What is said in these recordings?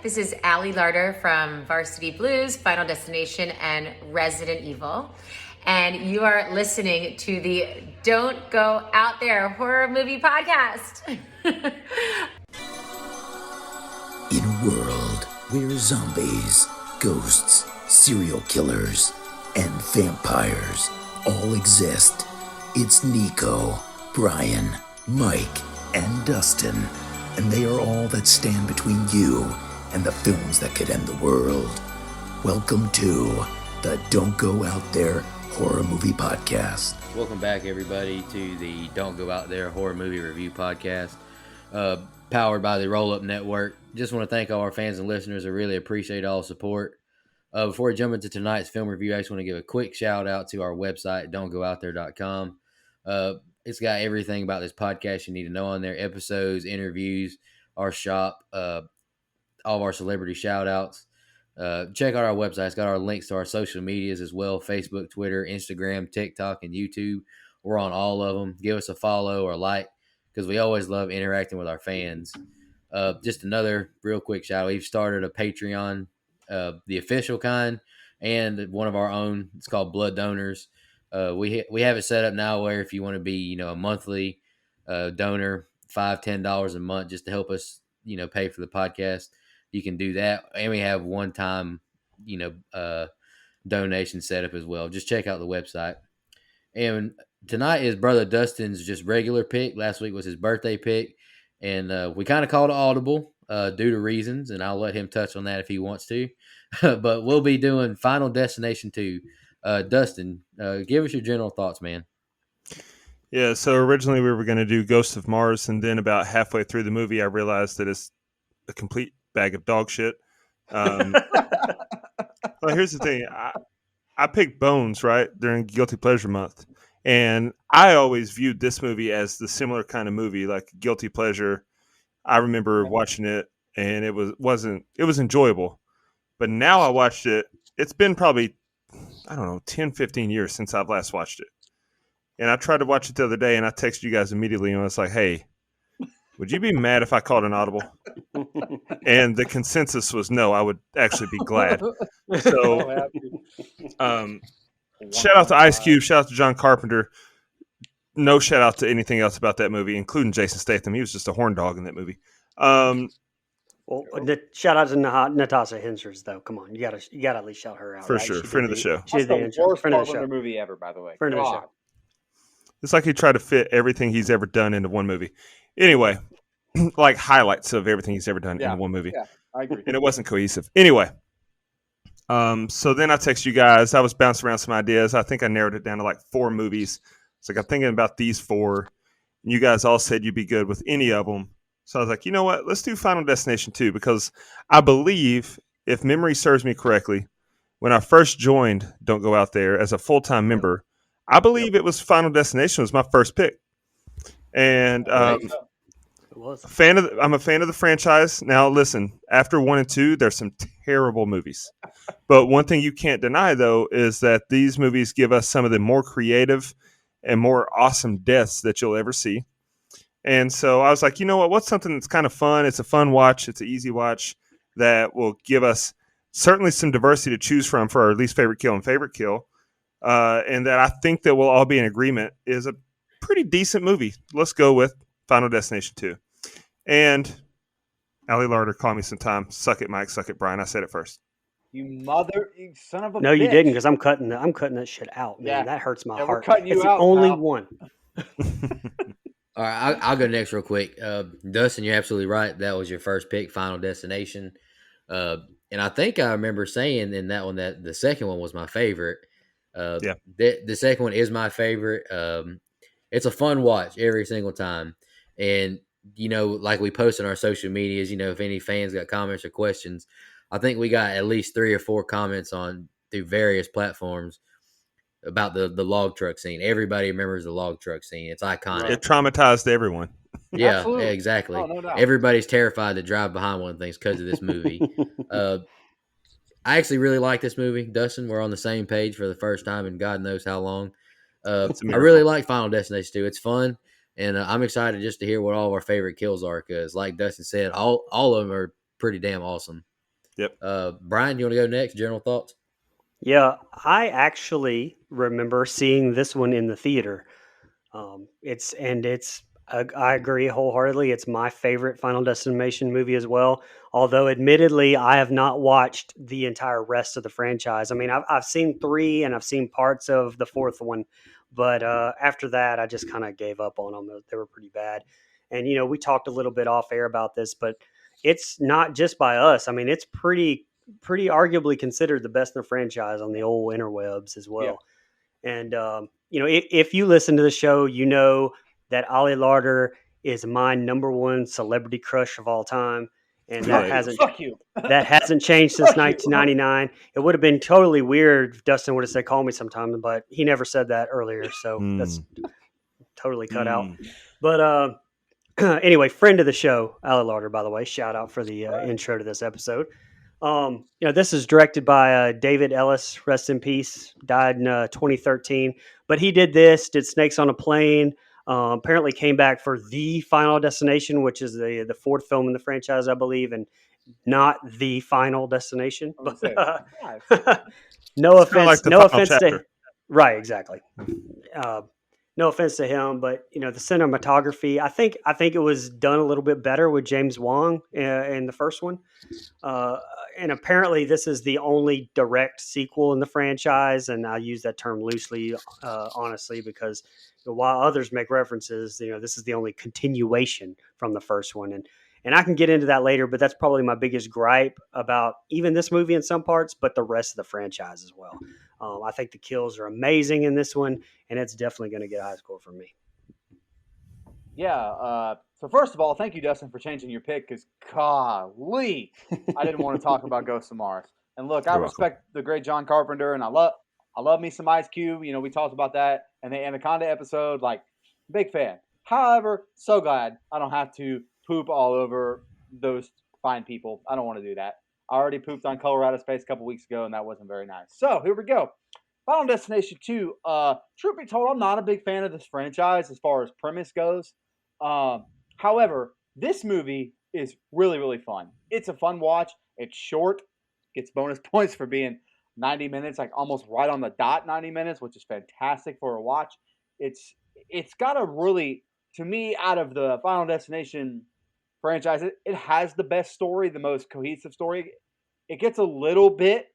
This is Allie Larder from Varsity Blues, Final Destination, and Resident Evil. And you are listening to the Don't Go Out There horror movie podcast. In a world where zombies, ghosts, serial killers, and vampires all exist, it's Nico, Brian, Mike, and Dustin, and they are all that stand between you and the films that could end the world. Welcome to the Don't Go Out There horror movie podcast. Welcome back, everybody, to the Don't Go Out There horror movie review podcast, powered by the Roll Up Network. Just want to thank all our fans and listeners. I really appreciate all the support. Before we jump into tonight's film review, I just want to give a quick shout out to our website, don'tgoooutthere.com. It's got everything about this podcast you need to know on there: episodes, interviews, our shop, all of our celebrity shout outs. Check out our website. It's got our links to our social medias as well: Facebook, Twitter, Instagram, TikTok, and YouTube. We're on all of them. Give us a follow or like, because we always love interacting with our fans. Just another real quick shout out. We've started a Patreon, the official kind, and one of our own. It's called Blood Donors. We have it set up now where if you want to be, a monthly donor, $5-10 a month just to help us, pay for the podcast, you can do that. And we have one-time, donation set up as well. Just check out the website. And tonight is Brother Dustin's just regular pick. Last week was his birthday pick. And we kind of called it audible due to reasons, and I'll let him touch on that if he wants to. But we'll be doing Final Destination 2. Dustin, give us your general thoughts, man. Yeah, so originally we were going to do Ghost of Mars, and then about halfway through the movie, I realized that it's a complete bag of dog shit. Well, here's the thing. I picked Bones, right, during Guilty Pleasure Month, and I always viewed this movie as the similar kind of movie, like Guilty Pleasure. I remember watching it, and it was enjoyable. But now I watched it. It's been probably, 10, 15 years since I've last watched it. And I tried to watch it the other day, and I texted you guys immediately, and I was like, hey, would you be mad if I called an audible? And the consensus was no, I would actually be glad. So shout out to Ice Cube, shout out to John Carpenter. No shout out to anything else about that movie, including Jason Statham. He was just a horn dog in that movie. Well, shout out to Natasha Hensters, though. Come on, you gotta at least shout her out. For right? sure, friend of the show. She's the worst friend of the Carpenter show. movie ever, by the way. Friend of the show. It's like he tried to fit everything he's ever done into one movie. Anyway, like highlights of everything he's ever done in one movie. Yeah, I agree. And it wasn't cohesive. Anyway, so then I text you guys. I was bouncing around some ideas. I think I narrowed it down to like 4 movies. It's like I'm thinking about these 4. And you guys all said you'd be good with any of them. So I was like, you know what? Let's do Final Destination 2, because I believe, if memory serves me correctly, when I first joined Don't Go Out There as a full-time member, I believe it was Final Destination was my first pick. And It was. I'm a fan of the franchise. Now, listen, after 1 and 2, there's some terrible movies. But one thing you can't deny, though, is that these movies give us some of the more creative and more awesome deaths that you'll ever see. And so I was like, you know what? What's something that's kind of fun? It's a fun watch. It's an easy watch that will give us certainly some diversity to choose from for our least favorite kill and favorite kill. And that I think that we'll all be in agreement is a pretty decent movie. Let's go with Final Destination 2. And Allie Larder, call me sometime. Suck it, Mike. Suck it, Brian. I said it first. You son of a No, bitch. you didn't, because I'm cutting that shit out, man. Yeah. That hurts my Yeah, we're heart. cutting you it's out, the only pal. one. All right, I'll go next real quick. Dustin, you're absolutely right. That was your first pick, Final Destination. And I think I remember saying in that one that the second one was my favorite. Yeah. The second one is my favorite. It's a fun watch every single time. And, like we post on our social medias, if any fans got comments or questions, I think we got at least 3 or 4 comments through various platforms about the log truck scene. Everybody remembers the log truck scene. It's iconic. It traumatized everyone. Yeah, Absolutely. exactly. Oh, no doubt. Everybody's terrified to drive behind one of the things because of this movie. I actually really like this movie. Dustin, we're on the same page for the first time in God knows how long. I really like Final Destination 2. It's fun, and I'm excited just to hear what all of our favorite kills are because, like Dustin said, all of them are pretty damn awesome. Yep. Brian, you want to go next? General thoughts? Yeah, I actually remember seeing this one in the theater. I agree wholeheartedly. It's my favorite Final Destination movie as well. Although, admittedly, I have not watched the entire rest of the franchise. I mean, I've seen three and I've seen parts of the fourth one, but after that, I just kind of gave up on them. They were pretty bad. And we talked a little bit off air about this, but it's not just by us. I mean, it's pretty arguably considered the best in the franchise on the old interwebs as well. And if you listen to the show, you know that Ali Larder is my number one celebrity crush of all time, and Right. Fuck you. that hasn't changed since Fuck you. 1999. It would have been totally weird if Dustin would have said, "Call me sometime," but he never said that earlier, so that's totally cut out. But anyway, friend of the show, Ali Larder, by the way, shout out for the intro to this episode. This is directed by David Ellis, rest in peace, died in 2013. But he did Snakes on a Plane. Apparently came back for The Final Destination, which is the fourth film in the franchise, I believe, and not The Final Destination. I'm gonna But, say, no It's kinda offense, like the no final offense to chapter. right, exactly. No offense to him, but the cinematography, I think it was done a little bit better with James Wong in the first one. And apparently this is the only direct sequel in the franchise, and I use that term loosely, honestly, because while others make references, this is the only continuation from the first one, and I can get into that later, but that's probably my biggest gripe about even this movie in some parts, but the rest of the franchise as well. I think the kills are amazing in this one, and it's definitely going to get a high score from me. yeah. So first of all, thank you, Dustin, for changing your pick. Because golly, I didn't want to talk about Ghost of Mars. And look, I You're respect the great John Carpenter, and I love me some Ice Cube. We talked about that and the Anaconda episode. Like, big fan. However, so glad I don't have to poop all over those fine people. I don't want to do that. I already pooped on Colorado Space a couple weeks ago, and that wasn't very nice. So here we go. Final Destination 2. Truth be told, I'm not a big fan of this franchise as far as premise goes. However, this movie is really, really fun. It's a fun watch. It's short. Gets bonus points for being 90 minutes, like almost right on the dot 90 minutes, which is fantastic for a watch. It's got a really, to me, out of the Final Destination franchise, it has the best story, the most cohesive story. It gets a little bit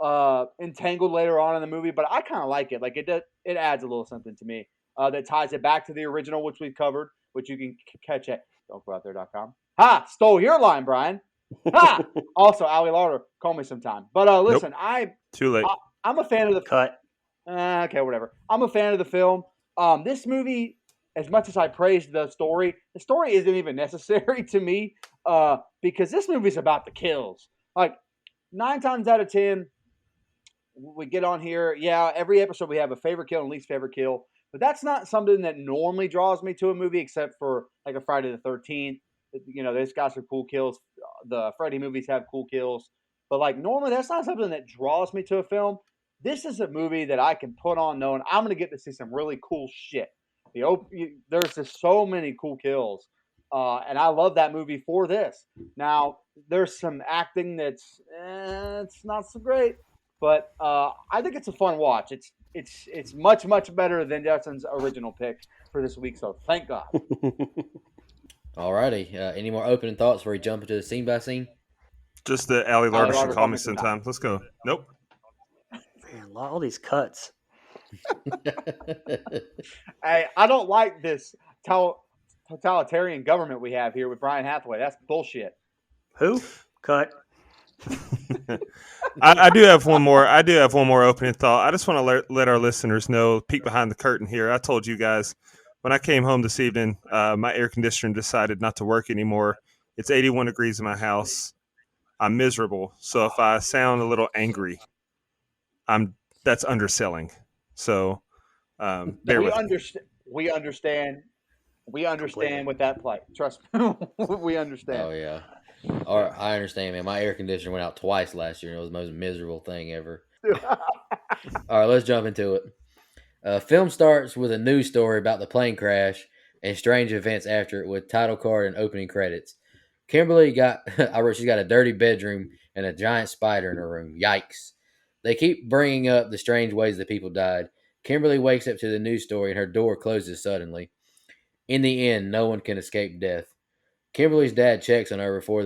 entangled later on in the movie, but I kind of like it. Like it adds a little something to me that ties it back to the original, which we've covered, which you can catch at don'tgooutthere.com. Ha! Stole your line, Brian. Ha! Also, Ali Larder, call me sometime. But listen, Too late. I'm a fan of the Cut. okay, whatever. I'm a fan of the film. This movie, as much as I praised the story isn't even necessary to me because this movie's about the kills. Like 9 times out of 10, we get on here. Yeah, every episode we have a favorite kill and least favorite kill, but that's not something that normally draws me to a movie, except for like a Friday the 13th. They've got some cool kills. The Freddy movies have cool kills, but like normally that's not something that draws me to a film. This is a movie that I can put on knowing I'm going to get to see some really cool shit. There's just so many cool kills, and I love that movie for this. Now, there's some acting that's it's not so great, but I think it's a fun watch. It's much, much better than Dustin's original pick for this week, so thank God. Alrighty. Any more opening thoughts before we jump into the scene by scene? Just the Ali Larder should Larder, call me sometime. Let's go. Nope. Man, all these cuts. Hey, I don't like this totalitarian government we have here with Brian Hathaway. That's bullshit. Who? Cut. I do have one more. I do have one more opening thought. I just want to let our listeners know, peek behind the curtain here. I told you guys when I came home this evening, my air conditioner decided not to work anymore. It's 81 degrees in my house. I'm miserable. So if I sound a little angry, that's underselling. So bear with me. We understand with that plight. Trust me, we understand. Oh yeah. All right, I understand, man. My air conditioner went out twice last year, and it was the most miserable thing ever. All right, let's jump into it. Film starts with a news story about the plane crash and strange events after it, with title card and opening credits. Kimberly got, I wrote, she's got a dirty bedroom and a giant spider in her room. Yikes. They keep bringing up the strange ways that people died. Kimberly wakes up to the news story and her door closes suddenly. In the end, no one can escape death. Kimberly's dad checks on her before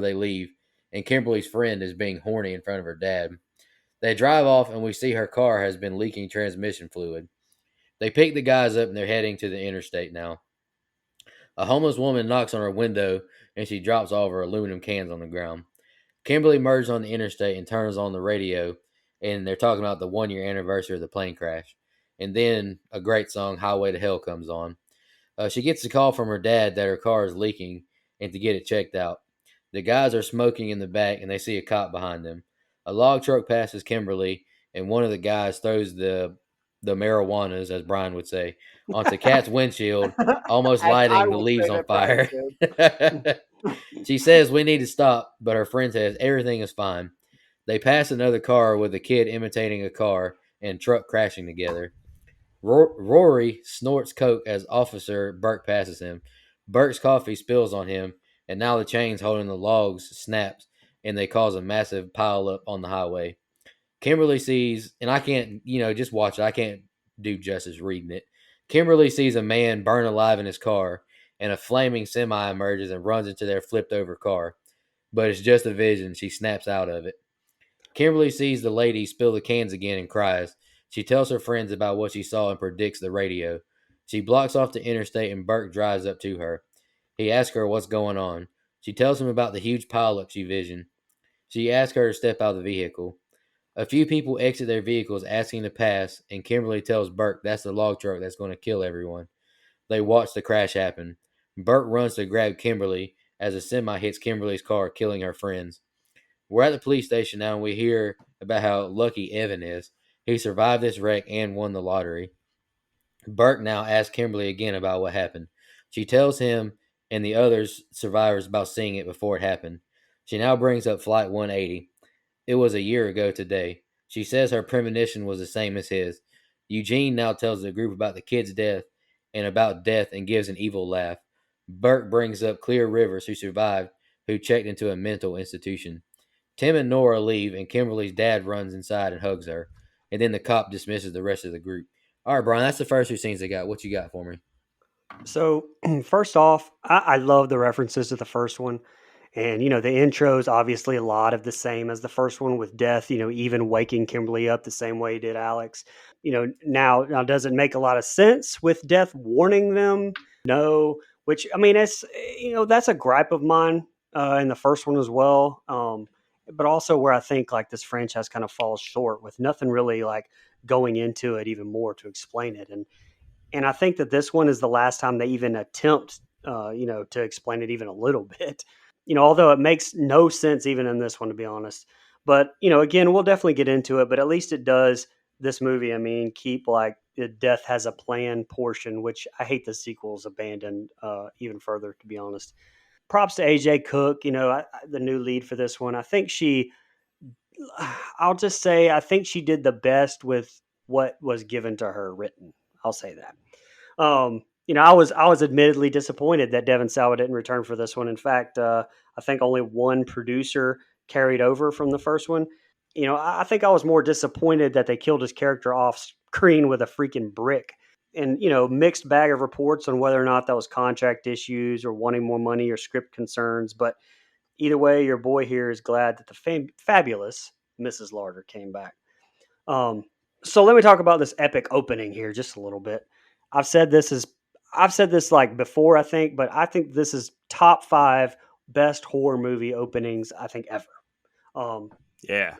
they leave, and Kimberly's friend is being horny in front of her dad. They drive off and we see her car has been leaking transmission fluid. They pick the guys up and they're heading to the interstate now. A homeless woman knocks on her window and she drops all of her aluminum cans on the ground. Kimberly merges on the interstate and turns on the radio, and they're talking about the 1 year anniversary of the plane crash. And then a great song, Highway to Hell, comes on. She gets a call from her dad that her car is leaking and to get it checked out. The guys are smoking in the back and they see a cop behind them. A log truck passes Kimberly, and one of the guys throws the marijuanas, as Brian would say, onto Kat's windshield, almost As I lighting the would leaves say on that Brian fire. said. She says we need to stop, but her friend says everything is fine. They pass another car with a kid imitating a car and truck crashing together. Rory snorts coke as Officer Burke passes him. Burke's coffee spills on him, and now the chains holding the logs snaps, and they cause a massive pile up on the highway. Kimberly sees, and I can't, just watch it. I can't do justice reading it. Kimberly sees a man burn alive in his car, and a flaming semi emerges and runs into their flipped over car. But it's just a vision. She snaps out of it. Kimberly sees the lady spill the cans again and cries. She tells her friends about what she saw and predicts the radio. She blocks off the interstate and Burke drives up to her. He asks her what's going on. She tells him about the huge pileup she visioned. She asks her to step out of the vehicle. A few people exit their vehicles asking to pass, and Kimberly tells Burke that's the log truck that's going to kill everyone. They watch the crash happen. Burke runs to grab Kimberly as a semi hits Kimberly's car, killing her friends. We're at the police station now, and we hear about how lucky Evan is. He survived this wreck and won the lottery. Burke now asks Kimberly again about what happened. She tells him and the other survivors about seeing it before it happened. She now brings up Flight 180. It was a year ago today. She says her premonition was the same as his. Eugene now tells the group about the kid's death and about death and gives an evil laugh. Burke brings up Clear Rivers, who survived, who checked into a mental institution. Tim and Nora leave, and Kimberly's dad runs inside and hugs her. And then the cop dismisses the rest of the group. All right, Brian, that's the first two scenes they got. What you got for me? So, first off, I love the references to the first one. And, the intro is obviously a lot of the same as the first one with Death, even waking Kimberly up the same way he did Alex. Now does it make a lot of sense with Death warning them? No, which, I mean, that's a gripe of mine in the first one as well. But also where I think like this franchise kind of falls short with nothing really like going into it even more to explain it. And I think that this one is the last time they even attempt, to explain it even a little bit. Although it makes no sense even in this one, to be honest. But again, we'll definitely get into it. But at least it does this movie. I mean, keep like the death has a plan portion, which I hate the sequels abandoned even further, to be honest. Props to AJ Cook. The new lead for this one. I think I'll just say, I think she did the best with what was given to her written. I'll say that. I was admittedly disappointed that Devon Sawa didn't return for this one. In fact, I think only one producer carried over from the first one. I think I was more disappointed that they killed his character off screen with a freaking brick. And mixed bag of reports on whether or not that was contract issues or wanting more money or script concerns. But either way, your boy here is glad that the fabulous Mrs. Larder came back. So let me talk about this epic opening here just a little bit. I've said this like before, I think, but I think this is top 5 best horror movie openings I think ever. Yeah.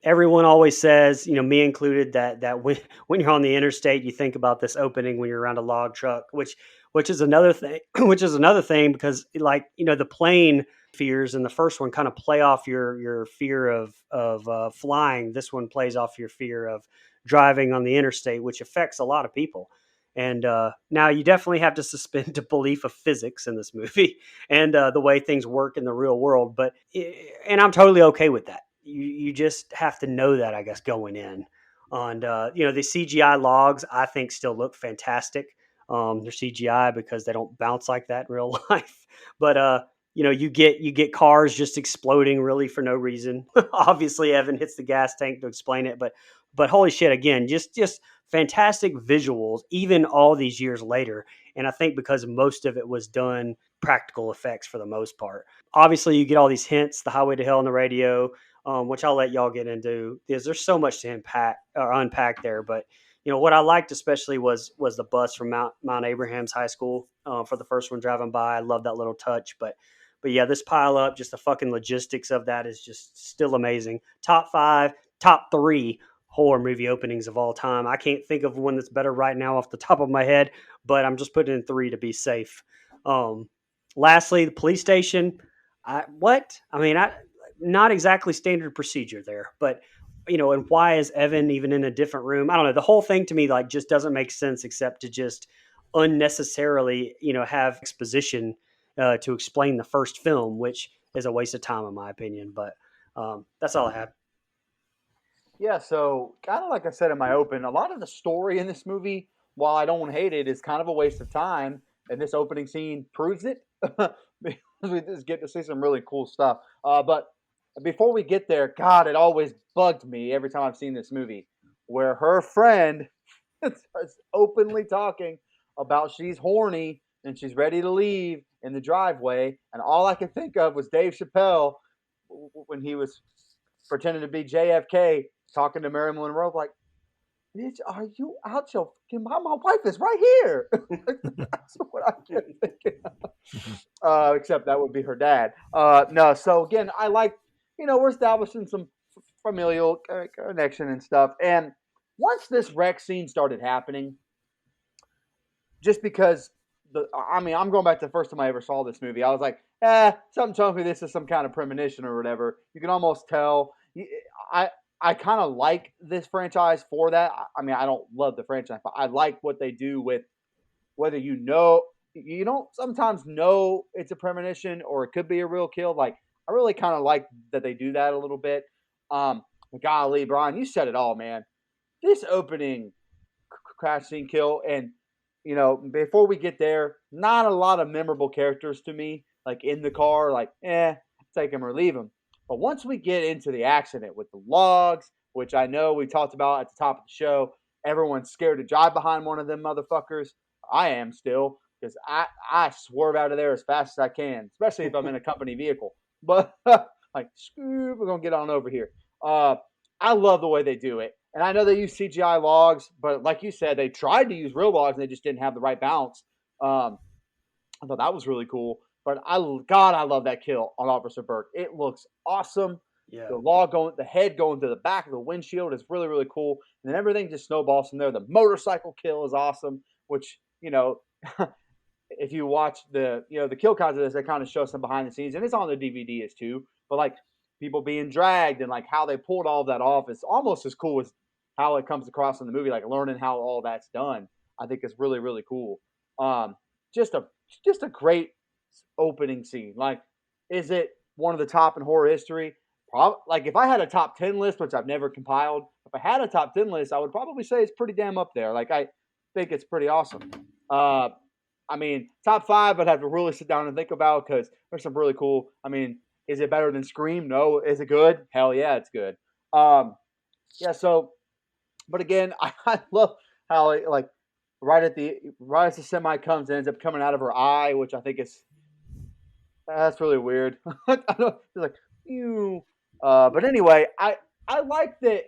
Everyone always says, me included, that when you're on the interstate, you think about this opening when you're around a log truck, which is another thing, because like, the plane fears in the first one kind of play off your fear of flying. This one plays off your fear of driving on the interstate, which affects a lot of people. And now you definitely have to suspend the belief of physics in this movie and the way things work in the real world. And I'm totally okay with that. You just have to know that, I guess, going in. And the CGI logs, I think, still look fantastic. They're CGI because they don't bounce like that in real life. But you get cars just exploding really for no reason. Obviously, Evan hits the gas tank to explain it, but holy shit, again, just fantastic visuals, even all these years later. And I think because most of it was done practical effects for the most part. Obviously, you get all these hints, the Highway to Hell on the radio, which I'll let y'all get into, because there's so much to unpack there. But what I liked especially was the bus from Mount Abraham's high school for the first one driving by. I love that little touch, but yeah, this pile up, just the fucking logistics of that is just still amazing. Top 5, top 3 horror movie openings of all time. I can't think of one that's better right now off the top of my head, but I'm just putting in 3 to be safe. Lastly, the police station. Not exactly standard procedure there, but and why is Evan even in a different room? I don't know. The whole thing to me just doesn't make sense, except to just unnecessarily have exposition to explain the first film, which is a waste of time in my opinion. But that's all I had. Yeah, so kind of like I said in my open, a lot of the story in this movie, while I don't hate it, is kind of a waste of time, and this opening scene proves it. Because we just get to see some really cool stuff. But before we get there, God, it always bugged me every time I've seen this movie, where her friend is openly talking about she's horny and she's ready to leave in the driveway, and all I could think of was Dave Chappelle when he was pretending to be JFK talking to Marilyn Monroe, like, bitch, are you out your fucking mind? My wife is right here. That's what I kept thinking of. Except that would be her dad. No, so again, I like, we're establishing some familial connection and stuff. And once this wreck scene started happening, just because I'm going back to the first time I ever saw this movie. I was like, something tells me this is some kind of premonition or whatever. You can almost tell. I kind of like this franchise for that. I mean, I don't love the franchise, but I like what they do with whether you don't sometimes know it's a premonition or it could be a real kill. Like, I really kind of like that they do that a little bit. Golly, Brian, you said it all, man. This opening crash scene kill, and before we get there, not a lot of memorable characters to me, like in the car, like, take them or leave them. But once we get into the accident with the logs, which I know we talked about at the top of the show, everyone's scared to drive behind one of them motherfuckers. I am still, because I swerve out of there as fast as I can, especially if I'm in a company vehicle. But like, we're going to get on over here. I love the way they do it. And I know they use CGI logs, but like you said, they tried to use real logs and they just didn't have the right balance. I thought that was really cool. But I love that kill on Officer Burke. It looks awesome. Yeah. The head going to the back of the windshield is really, really cool. And then everything just snowballs from there. The motorcycle kill is awesome, which, if you watch the kill counts of this, they kind of show some behind the scenes, and it's on the DVD as too. But like people being dragged and like how they pulled all of that off is almost as cool as how it comes across in the movie. Like learning how all that's done, I think is really, really cool. Just a great opening scene. Like, is it one of the top in horror history? Like, if I had a top 10 list, which I've never compiled, if I had a top 10 list, I would probably say it's pretty damn up there. Like, I think it's pretty awesome. I mean, top 5, I'd have to really sit down and think about, because there's some really cool. I mean, is it better than Scream? No. Is it good? Hell yeah, it's good. Yeah. So, but again, I love how like right as the semi comes, it ends up coming out of her eye, which I think is. That's really weird. I know, it's like, ew. But anyway, I like that.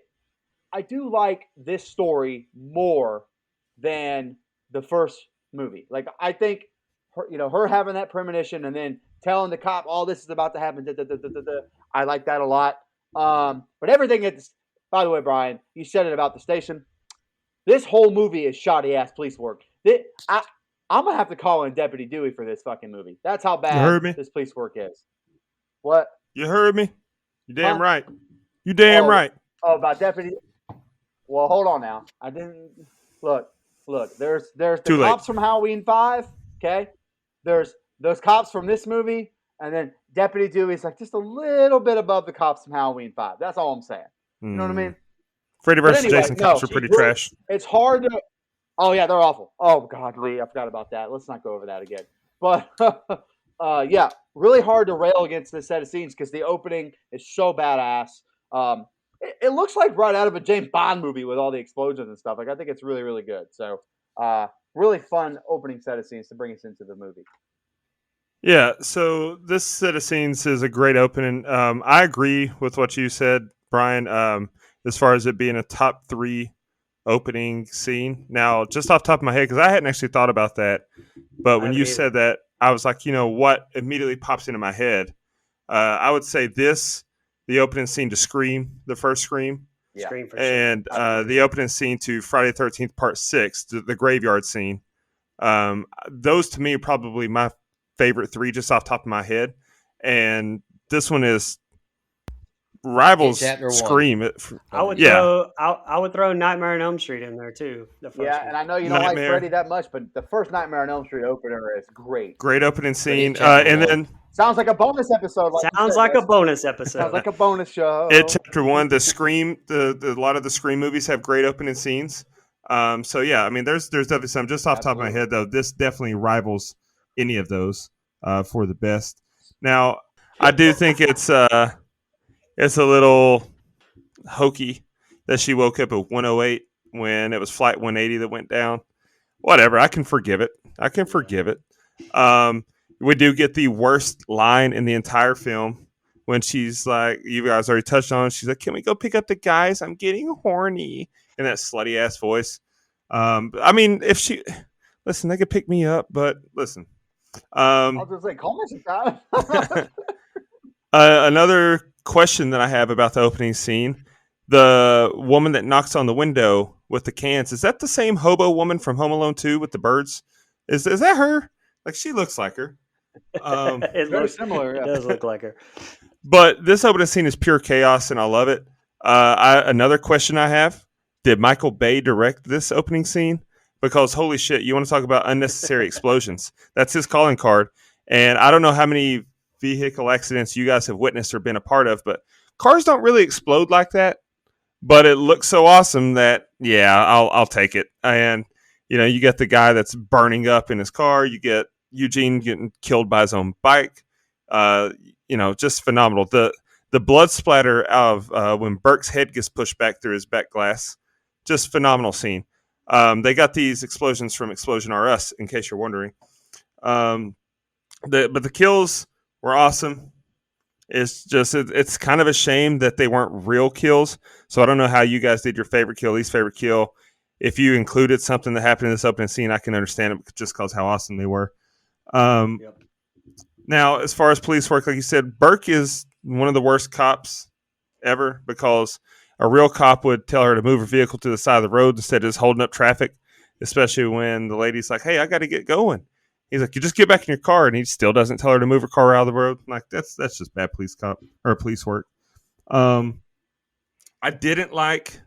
I do like this story more than the first movie. Like, I think her having that premonition and then telling the cop, "Oh, this is about to happen." I like that a lot. But everything by the way, Brian, you said it about the station. This whole movie is shoddy ass police work. I'm going to have to call in Deputy Dewey for this fucking movie. That's how bad this police work is. What? You heard me? You damn right. You damn right. Oh, about Deputy. Well, hold on now. I didn't. Look. There's the Too cops late. from Halloween 5. Okay? There's those cops from this movie. And then Deputy Dewey's like just a little bit above the cops from Halloween 5. That's all I'm saying. You know what I mean? Freddy versus Jason cops are pretty trash. It's hard to. Oh, yeah, they're awful. Oh, God, Lee, I forgot about that. Let's not go over that again. But, yeah, really hard to rail against this set of scenes because the opening is so badass. It looks like right out of a James Bond movie with all the explosions and stuff. Like, I think it's really, really good. So, really fun opening set of scenes to bring us into the movie. Yeah, so this set of scenes is a great opening. I agree with what you said, Brian, as far as it being a top 3 opening scene. Now, just off the top of my head, because I hadn't actually thought about that, but when you said that, I was like, what immediately pops into my head? I would say the opening scene to Scream, the first Scream, Yeah. Scream for and sure. the opening scene to Friday the 13th Part 6, the graveyard scene. Those to me are probably my favorite 3 just off the top of my head. And this one is rivals Chapter 1. Scream. I would throw Nightmare on Elm Street in there too. The first Yeah, one. and I know you don't Nightmare. like Freddy that much, but the first Nightmare on Elm Street opener is great. Great opening scene. Chapter And 1. then Sounds like a bonus episode. Sounds like a bonus episode. Sounds like a bonus show. at Chapter 1, the Scream, a lot of the Scream movies have great opening scenes. So yeah, I mean, there's definitely some. Just off the top of my head, though, this definitely rivals any of those for the best. Now, I do think it's a little hokey that she woke up at 108 when it was Flight 180 that went down. Whatever, I can forgive it. We do get the worst line in the entire film when she's like, you guys already touched on it. She's like, can we go pick up the guys? I'm getting horny. In that slutty ass voice. I mean, if she listen, they could pick me up, but listen. I'll just say, call me sometime. Another question that I have about the opening scene: the woman that knocks on the window with the cans, is that the same hobo woman from Home Alone 2 with the birds? Is that her? Like, she looks like her. It Very looks similar. It Yeah. does look like her. But this opening scene is pure chaos, and I love it. Another question I have: did Michael Bay direct this opening scene? Because holy shit, you want to talk about unnecessary explosions? That's his calling card. And I don't know how many vehicle accidents you guys have witnessed or been a part of, but cars don't really explode like that. But it looks so awesome that yeah, I'll take it. And you get the guy that's burning up in his car. You get Eugene getting killed by his own bike. Just phenomenal. The blood splatter of when Burke's head gets pushed back through his back glass, just phenomenal scene. They got these explosions from Explosion R Us, in case you're wondering. But the kills were awesome. It's kind of a shame that they weren't real kills. So I don't know how you guys did your favorite kill, least favorite kill. If you included something that happened in this opening scene, I can understand it just because how awesome they were. Yep. Now, as far as police work, like you said, Burke is one of the worst cops ever because a real cop would tell her to move her vehicle to the side of the road instead of just holding up traffic, especially when the lady's like, hey, I got to get going. He's like, you just get back in your car, and he still doesn't tell her to move her car out of the road. Like, that's just bad police work. I didn't like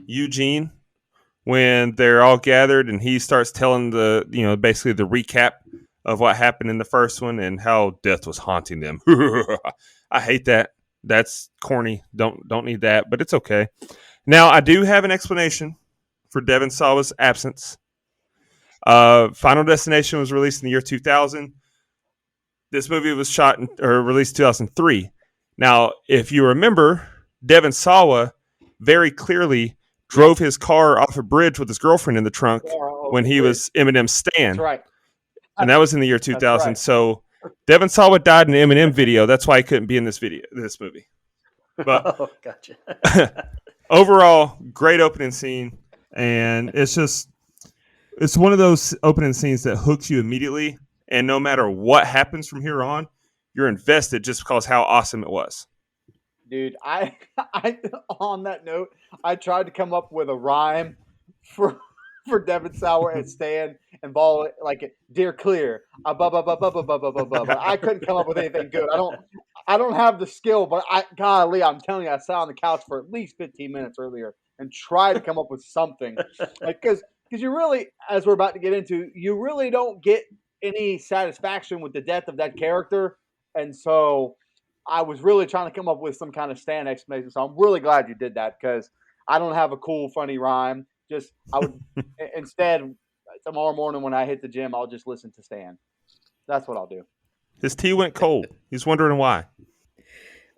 Eugene when they're all gathered and he starts telling basically the recap of what happened in the first one and how death was haunting them. I hate that. That's corny. Don't need that, but it's okay. Now, I do have an explanation for Devon Sawa's absence. Final Destination was released in the year 2000. This movie was shot or released in 2003. Now, if you remember, Devon Sawa very clearly drove his car off a bridge with his girlfriend in the trunk when he was Eminem's Stan. That's right. And that was in the year 2000. right. So Devon Sawa died in the Eminem video. That's why he couldn't be in this movie. But Oh, gotcha. overall, great opening scene. And it's one of those opening scenes that hooks you immediately. And no matter what happens from here on, you're invested just because how awesome it was. Dude, I on that note, I tried to come up with a rhyme for Devon Sauer and Stan and Ball, like Dear Clear. I couldn't come up with anything good. I don't have the skill, but golly, I'm telling you, I sat on the couch for at least 15 minutes earlier and tried to come up with something. Like because you really, as we're about to get into, you really don't get any satisfaction with the death of that character, and so I was really trying to come up with some kind of Stan explanation. So I'm really glad you did that because I don't have a cool, funny rhyme. Just I would instead tomorrow morning when I hit the gym, I'll just listen to Stan. That's what I'll do. His tea went cold. He's wondering why.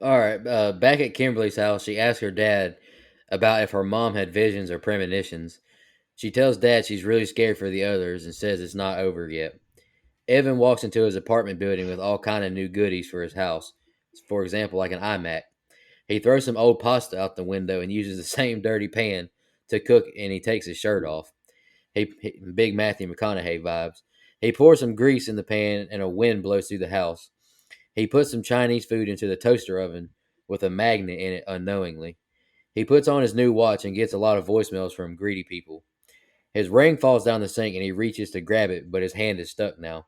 All right, back at Kimberly's house, she asks her dad about if her mom had visions or premonitions. She tells dad she's really scared for the others and says it's not over yet. Evan walks into his apartment building with all kind of new goodies for his house. For example, like an iMac. He throws some old pasta out the window and uses the same dirty pan to cook, and he takes his shirt off. Big Matthew McConaughey vibes. He pours some grease in the pan, and a wind blows through the house. He puts some Chinese food into the toaster oven with a magnet in it unknowingly. He puts on his new watch and gets a lot of voicemails from greedy people. His ring falls down the sink and he reaches to grab it, but his hand is stuck now.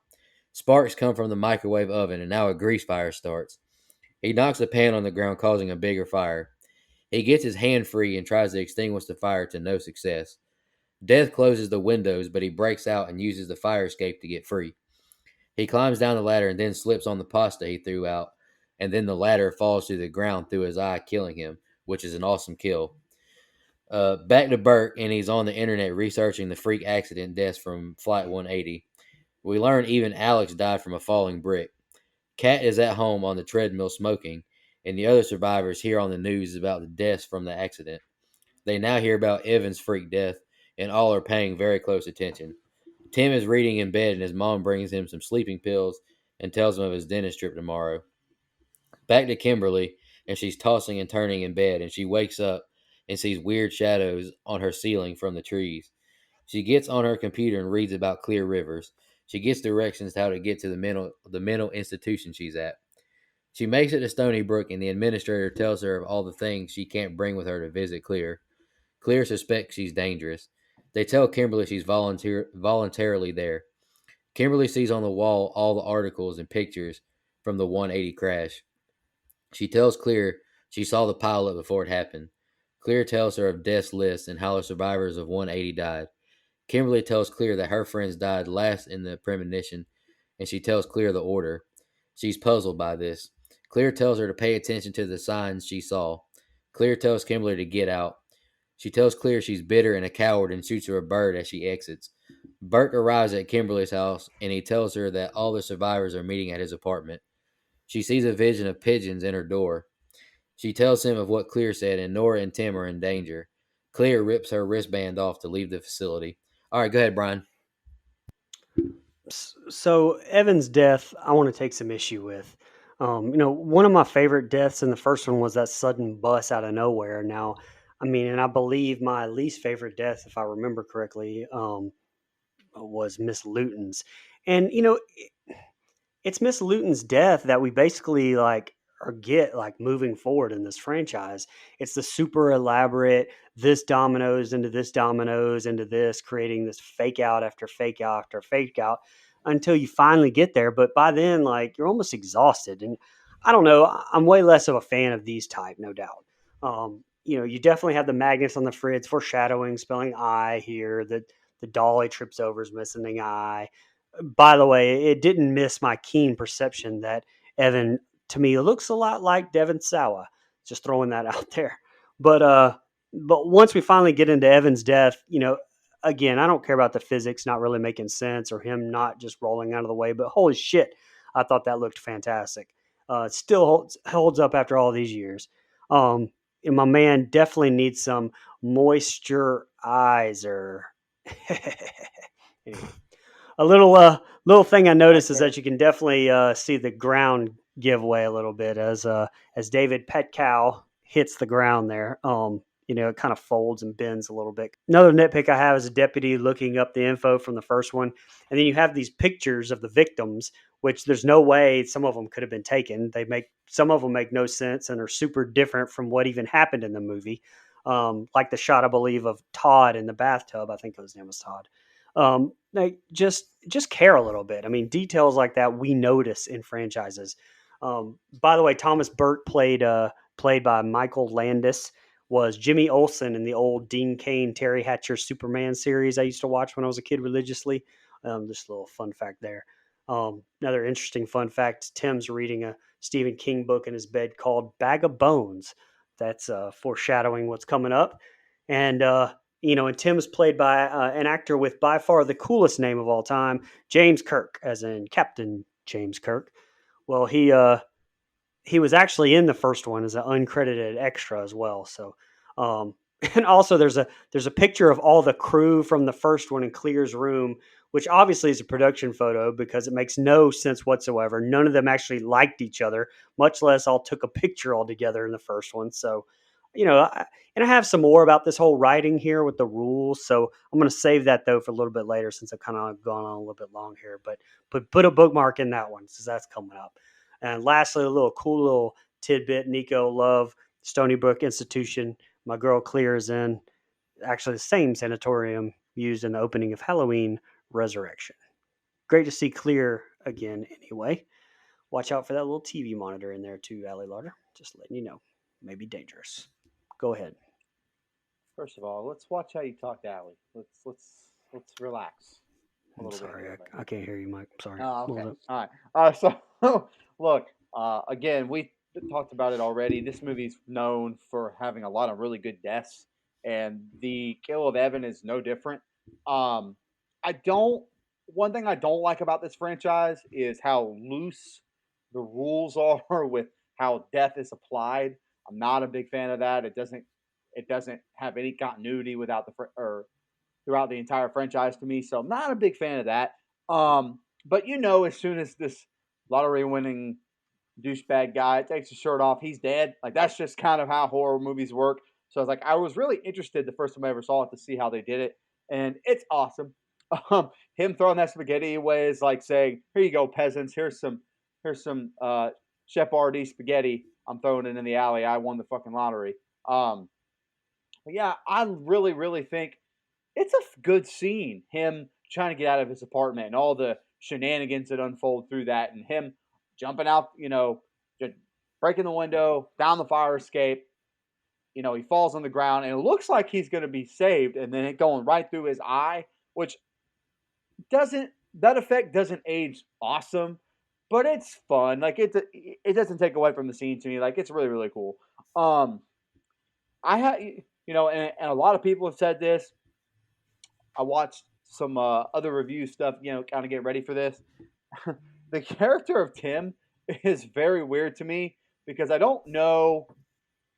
Sparks come from the microwave oven and now a grease fire starts. He knocks the pan on the ground, causing a bigger fire. He gets his hand free and tries to extinguish the fire to no success. Death closes the windows, but he breaks out and uses the fire escape to get free. He climbs down the ladder and then slips on the pasta he threw out, and then the ladder falls to the ground through his eye, killing him, which is an awesome kill. Back to Burke, and he's on the internet researching the freak accident deaths from Flight 180. We learn even Alex died from a falling brick. Kat is at home on the treadmill smoking, and the other survivors hear on the news about the deaths from the accident. They now hear about Evan's freak death, and all are paying very close attention. Tim is reading in bed, and his mom brings him some sleeping pills and tells him of his dentist trip tomorrow. Back to Kimberly, and she's tossing and turning in bed, and she wakes up and sees weird shadows on her ceiling from the trees. She gets on her computer and reads about clear rivers. She gets directions to how to get to the mental institution she's at. She makes it to Stony Brook, and the administrator tells her of all the things she can't bring with her to visit Clear. Clear suspects she's dangerous. They tell Kimberly she's voluntarily there. Kimberly sees on the wall all the articles and pictures from the 180 crash. She tells Clear she saw the pilot before it happened. Clear tells her of death's list and how the survivors of 180 died. Kimberly tells Clear that her friends died last in the premonition, and she tells Clear the order. She's puzzled by this. Clear tells her to pay attention to the signs she saw. Clear tells Kimberly to get out. She tells Clear she's bitter and a coward and shoots her a bird as she exits. Burke arrives at Kimberly's house, and he tells her that all the survivors are meeting at his apartment. She sees a vision of pigeons in her door. She tells him of what Clear said, and Nora and Tim are in danger. Clear rips her wristband off to leave the facility. All right, go ahead, Brian. So Evan's death, I want to take some issue with. One of my favorite deaths in the first one was that sudden bust out of nowhere. Now, I mean, and I believe my least favorite death, if I remember correctly, was Miss Luton's. And it's Miss Luton's death that we basically like or get like moving forward in this franchise. It's the super elaborate this dominoes into this, creating this fake out after fake out after fake out until you finally get there. But by then, like you're almost exhausted. And I don't know, I'm way less of a fan of these type, no doubt. You definitely have the magnets on the fridge, foreshadowing, spelling I here. The doll he trips over is missing an eye. By the way, it didn't miss my keen perception that Evan, to me, looks a lot like Devin Sawa. Just throwing that out there. But once we finally get into Evan's death, again, I don't care about the physics not really making sense or him not just rolling out of the way. But holy shit, I thought that looked fantastic. It still holds up after all these years. And my man definitely needs some moisturizer. Anyway. A little thing I noticed is that you can definitely see the ground give way a little bit as David Petcow hits the ground there. It kind of folds and bends a little bit. Another nitpick I have is a deputy looking up the info from the first one, and then you have these pictures of the victims, which there's no way some of them could have been taken. Some of them make no sense and are super different from what even happened in the movie. Like the shot, I believe, of Todd in the bathtub. I think his name was Todd. Like just care a little bit. I mean, details like that we notice in franchises. By the way, Thomas Burt played by Michael Landis was Jimmy Olsen in the old Dean Cain, Terry Hatcher Superman series I used to watch when I was a kid religiously. Just a little fun fact there. Another interesting fun fact, Tim's reading a Stephen King book in his bed called Bag of Bones. That's foreshadowing what's coming up. And and Tim's played by an actor with by far the coolest name of all time, James Kirk, as in Captain James Kirk. Well, he was actually in the first one as an uncredited extra as well. So, um, and also there's a picture of all the crew from the first one in Clear's room, which obviously is a production photo because it makes no sense whatsoever. None of them actually liked each other, much less all took a picture all together in the first one. So, and I have some more about this whole writing here with the rules. So I'm going to save that though for a little bit later since I've kind of gone on a little bit long here. But put a bookmark in that one since that's coming up. And lastly, a little cool little tidbit. Nico Love, Stony Brook Institution. My girl Clear is in actually the same sanatorium used in the opening of Halloween Resurrection. Great to see Clear again anyway. Watch out for that little TV monitor in there too, Allie Lauder. Just letting you know. Maybe dangerous. Go ahead. First of all, let's watch how you talk to Allie. Let's relax a I'm little bit sorry. here, I can't hear you, Mike. Sorry. Oh, okay. Hold up. All right. So, look, again, we talked about it already. This movie's known for having a lot of really good deaths, and the kill of Evan is no different. Um, I don't. One thing I don't like about this franchise is how loose the rules are with how death is applied. I'm not a big fan of that. It doesn't have any continuity without or throughout the entire franchise to me. So I'm not a big fan of that. But as soon as this lottery winning douchebag guy takes his shirt off, he's dead. Like that's just kind of how horror movies work. So I was really interested the first time I ever saw it to see how they did it, and it's awesome. Him throwing that spaghetti away is like saying, "Here you go, peasants. Here's some Chef Boyardee spaghetti. I'm throwing it in the alley. I won the fucking lottery." But yeah, I really, really think it's a good scene. Him trying to get out of his apartment and all the shenanigans that unfold through that, and him jumping out, just breaking the window, down the fire escape. He falls on the ground, and it looks like he's going to be saved, and then it going right through his eye, which that effect doesn't age awesome, but it's fun. Like it doesn't take away from the scene to me. Like it's really, really cool. I had, and a lot of people have said this. I watched some other review stuff, kind of get ready for this. The character of Tim is very weird to me because I don't know.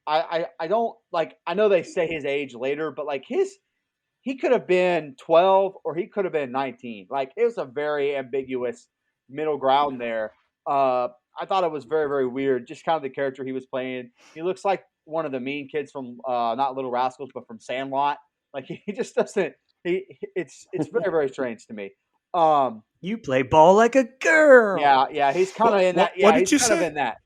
I don't like. I know they say his age later, but like he could have been 12 or he could have been 19. Like it was a very ambiguous middle ground there. I thought it was very, very weird. Just kind of the character he was playing. He looks like one of the mean kids from not Little Rascals, but from Sandlot. Like he just doesn't. It's very, very strange to me. You play ball like a girl. Yeah, he's kind of in that. Yeah, what did he's you kind of say? in that.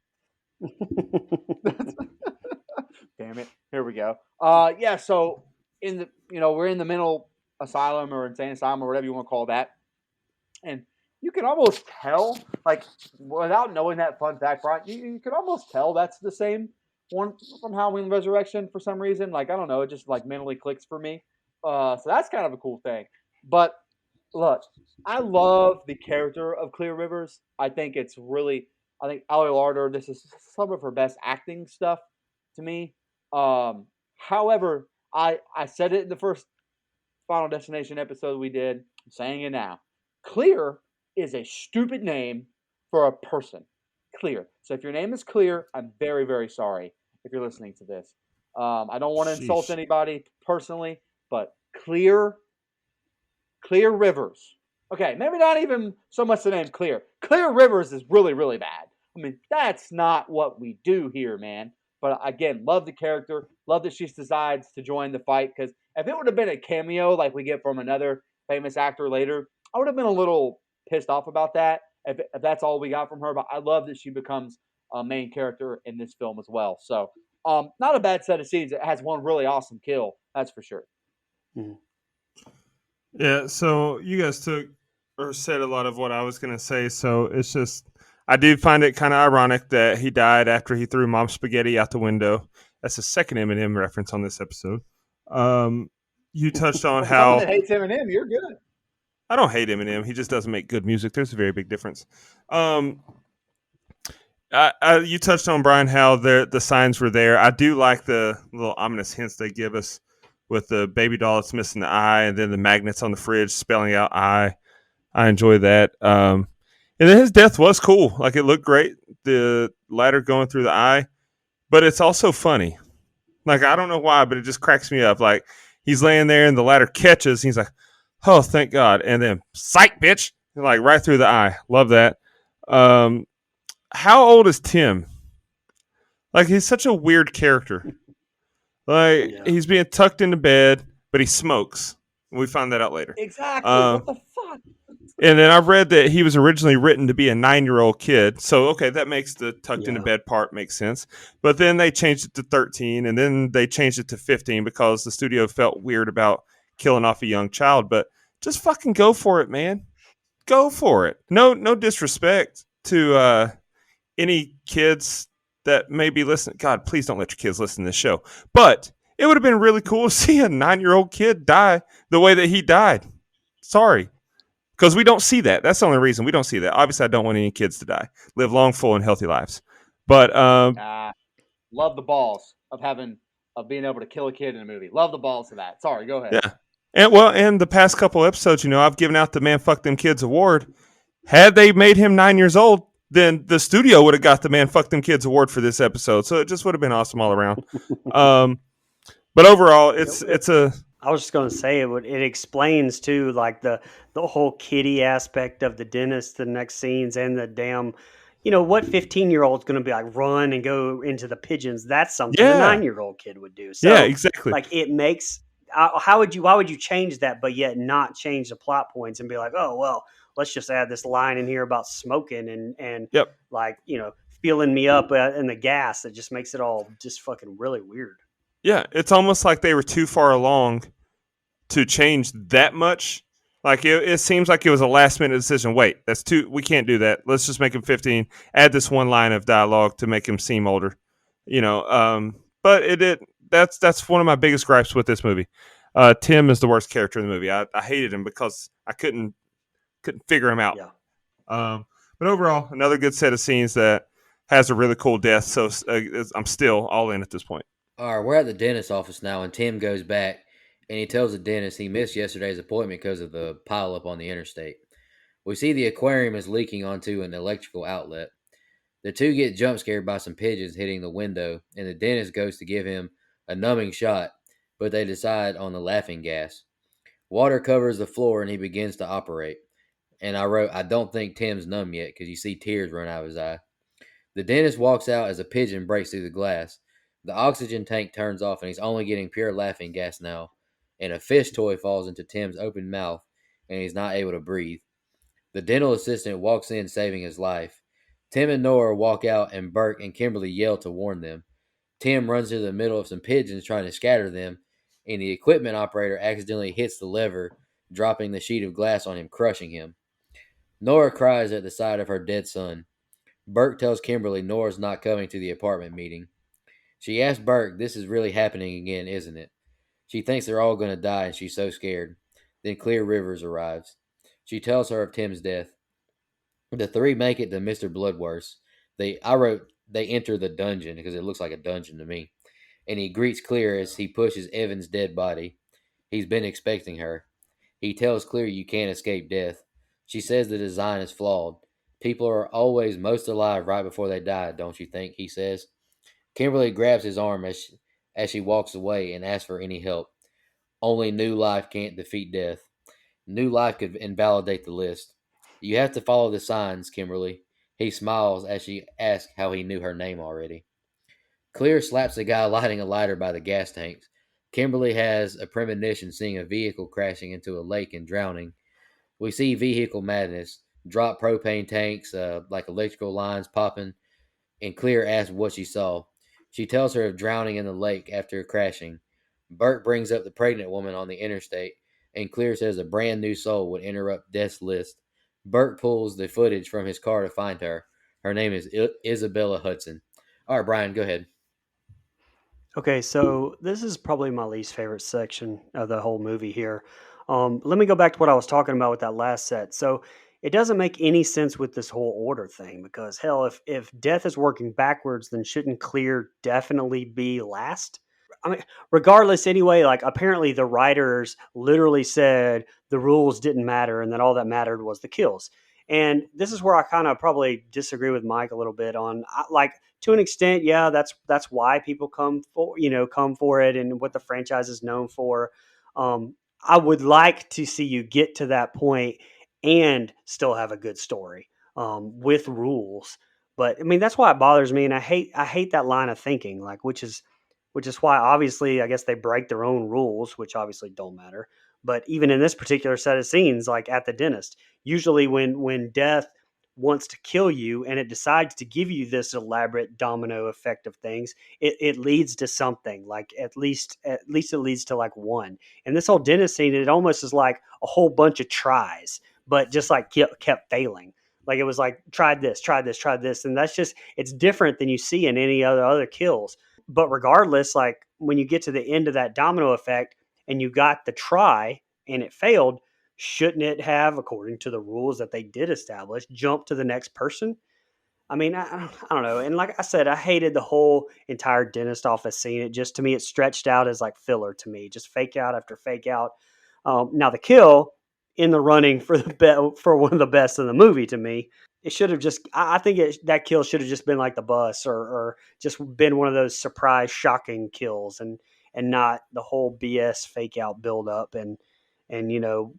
Damn it! Here we go. Yeah. So we're in the mental asylum or insane asylum or whatever you want to call that, and you can almost tell, like, without knowing that fun fact, Brian, you can almost tell that's the same one from Halloween Resurrection for some reason. Like, I don't know, it just like mentally clicks for me. So that's kind of a cool thing. But look, I love the character of Clear Rivers. I think Ali Larder, this is some of her best acting stuff to me. However, I said it in the first Final Destination episode we did. I'm saying it now. Clear is a stupid name for a person. Clear. So if your name is Clear, I'm very, very sorry if you're listening to this. I don't want to insult Sheesh. anybody personally, but Clear Rivers. Okay, maybe not even so much the name Clear. Clear Rivers is really, really bad. I mean, that's not what we do here, man. But again, love the character. Love that she decides to join the fight. Because if it would have been a cameo like we get from another famous actor later, I would have been a little pissed off about that if that's all we got from her. But I love that she becomes a main character in this film as well. So, not a bad set of scenes. It has one really awesome kill, that's for sure. Yeah, so you guys took or said a lot of what I was going to say. So it's just, I do find it kind of ironic that he died after he threw Mom's spaghetti out the window. That's the second Eminem reference on this episode. You touched on Someone how that hates Eminem, you're good. I don't hate Eminem. He just doesn't make good music. There's a very big difference. You touched on, Brian, how the signs were there. I do like the little ominous hints they give us with the baby doll that's missing the eye and then the magnets on the fridge spelling out eye. I enjoy that. And then his death was cool. Like, it looked great. The ladder going through the eye, but it's also funny. Like, I don't know why, but it just cracks me up. Like, he's laying there and the ladder catches. And he's like, oh, thank God. And then, psych, bitch. Like, right through the eye. Love that. Um, how old is Tim? Like, he's such a weird character. Like, Yeah. he's being tucked into bed, but he smokes. We find that out later. Exactly. Um, What the fuck? And then I read that he was originally written to be a 9-year-old kid. So, okay, that makes the tucked into Yeah. bed part make sense. But then they changed it to 13, and then they changed it to 15 because the studio felt weird about killing off a young child. But just fucking go for it, man. Go for it. No disrespect to any kids that may be listening. God, please don't let your kids listen to this show. But it would have been really cool to see a 9-year-old kid die the way that he died. Sorry. Because we don't see that. That's the only reason we don't see that. Obviously, I don't want any kids to die. Live long, full, and healthy lives. But Love the balls of being able to kill a kid in a movie. Love the balls of that. Sorry, go ahead. yeah, and the past couple episodes, I've given out the Man Fuck Them Kids award. Had they made him 9 years old, then the studio would have got the Man Fuck Them Kids award for this episode. So it just would have been awesome all around. But overall, it's a I was just going to say it explains too, like the whole kitty aspect of the dentist, the next scenes, and the damn, what 15-year-old's going to be like, run and go into the pigeons. That's something a yeah 9-year-old kid would do. So yeah exactly like it makes, why would you change that, but yet not change the plot points and be like, oh, well, let's just add this line in here about smoking and yep. like, filling me up in the gas. That just makes it all just fucking really weird. Yeah, it's almost like they were too far along to change that much. Like it seems like it was a last minute decision. Wait, that's too. We can't do that. Let's just make him 15. Add this one line of dialogue to make him seem older. But it that's one of my biggest gripes with this movie. Tim is the worst character in the movie. I hated him because I couldn't figure him out. Yeah. But overall, another good set of scenes that has a really cool death. So I'm still all in at this point. All right, we're at the dentist's office now, and Tim goes back, and he tells the dentist he missed yesterday's appointment because of the pileup on the interstate. We see the aquarium is leaking onto an electrical outlet. The two get jump scared by some pigeons hitting the window, and the dentist goes to give him a numbing shot, but they decide on the laughing gas. Water covers the floor, and he begins to operate. And I wrote, I don't think Tim's numb yet, because you see tears run out of his eye. The dentist walks out as a pigeon breaks through the glass. The oxygen tank turns off, and he's only getting pure laughing gas now. And a fish toy falls into Tim's open mouth, and he's not able to breathe. The dental assistant walks in, saving his life. Tim and Nora walk out, and Burke and Kimberly yell to warn them. Tim runs to the middle of some pigeons, trying to scatter them, and the equipment operator accidentally hits the lever, dropping the sheet of glass on him, crushing him. Nora cries at the sight of her dead son. Burke tells Kimberly Nora's not coming to the apartment meeting. She asks Burke, this is really happening again, isn't it? She thinks they're all going to die, and she's so scared. Then Clear Rivers arrives. She tells her of Tim's death. The three make it to Mr. Bloodworth's. I wrote, they enter the dungeon, because it looks like a dungeon to me. And he greets Clear as he pushes Evan's dead body. He's been expecting her. He tells Clear you can't escape death. She says the design is flawed. People are always most alive right before they die, don't you think? He says. Kimberly grabs his arm as she walks away and asks for any help. Only new life can't defeat death. New life could invalidate the list. You have to follow the signs, Kimberly. He smiles as she asks how he knew her name already. Clear slaps the guy lighting a lighter by the gas tanks. Kimberly has a premonition seeing a vehicle crashing into a lake and drowning. We see vehicle madness, drop propane tanks, like electrical lines popping, and Clear asks what she saw. She tells her of drowning in the lake after crashing. Burke brings up the pregnant woman on the interstate, and Clear says a brand new soul would interrupt Death's list. Burke pulls the footage from his car to find her. Her name is Isabella Hudson. All right, Brian, go ahead. Okay, so this is probably my least favorite section of the whole movie here. Let me go back to what I was talking about with that last set. So it doesn't make any sense with this whole order thing because hell, if death is working backwards, then shouldn't Clear definitely be last? I mean, regardless, anyway, like apparently the writers literally said the rules didn't matter and that all that mattered was the kills. And this is where I kind of probably disagree with Mike a little bit on, like, to an extent, yeah, that's why people come for it and what the franchise is known for. I would like to see you get to that point and still have a good story with rules. But I mean, that's why it bothers me, and I hate that line of thinking, like, which is why obviously I guess they break their own rules, which obviously don't matter. But even in this particular set of scenes, like at the dentist, usually when death wants to kill you and it decides to give you this elaborate domino effect of things, it leads to something. Like at least it leads to like one. And this whole dentist scene, it almost is like a whole bunch of tries, but just like kept failing. Like it was like tried this, tried this, tried this, and that's just it's different than you see in any other kills. But regardless, like when you get to the end of that domino effect and you got the try and it failed, shouldn't it have, according to the rules that they did establish, jump to the next person? I mean, I don't know. And like I said, I hated the whole entire dentist office scene. It just, to me, it stretched out as like filler to me, just fake out after fake out. Now, the kill in the running for for one of the best in the movie to me, it should have just, I think that kill should have just been like the bus or just been one of those surprise, shocking kills and not the whole BS fake out build up. And,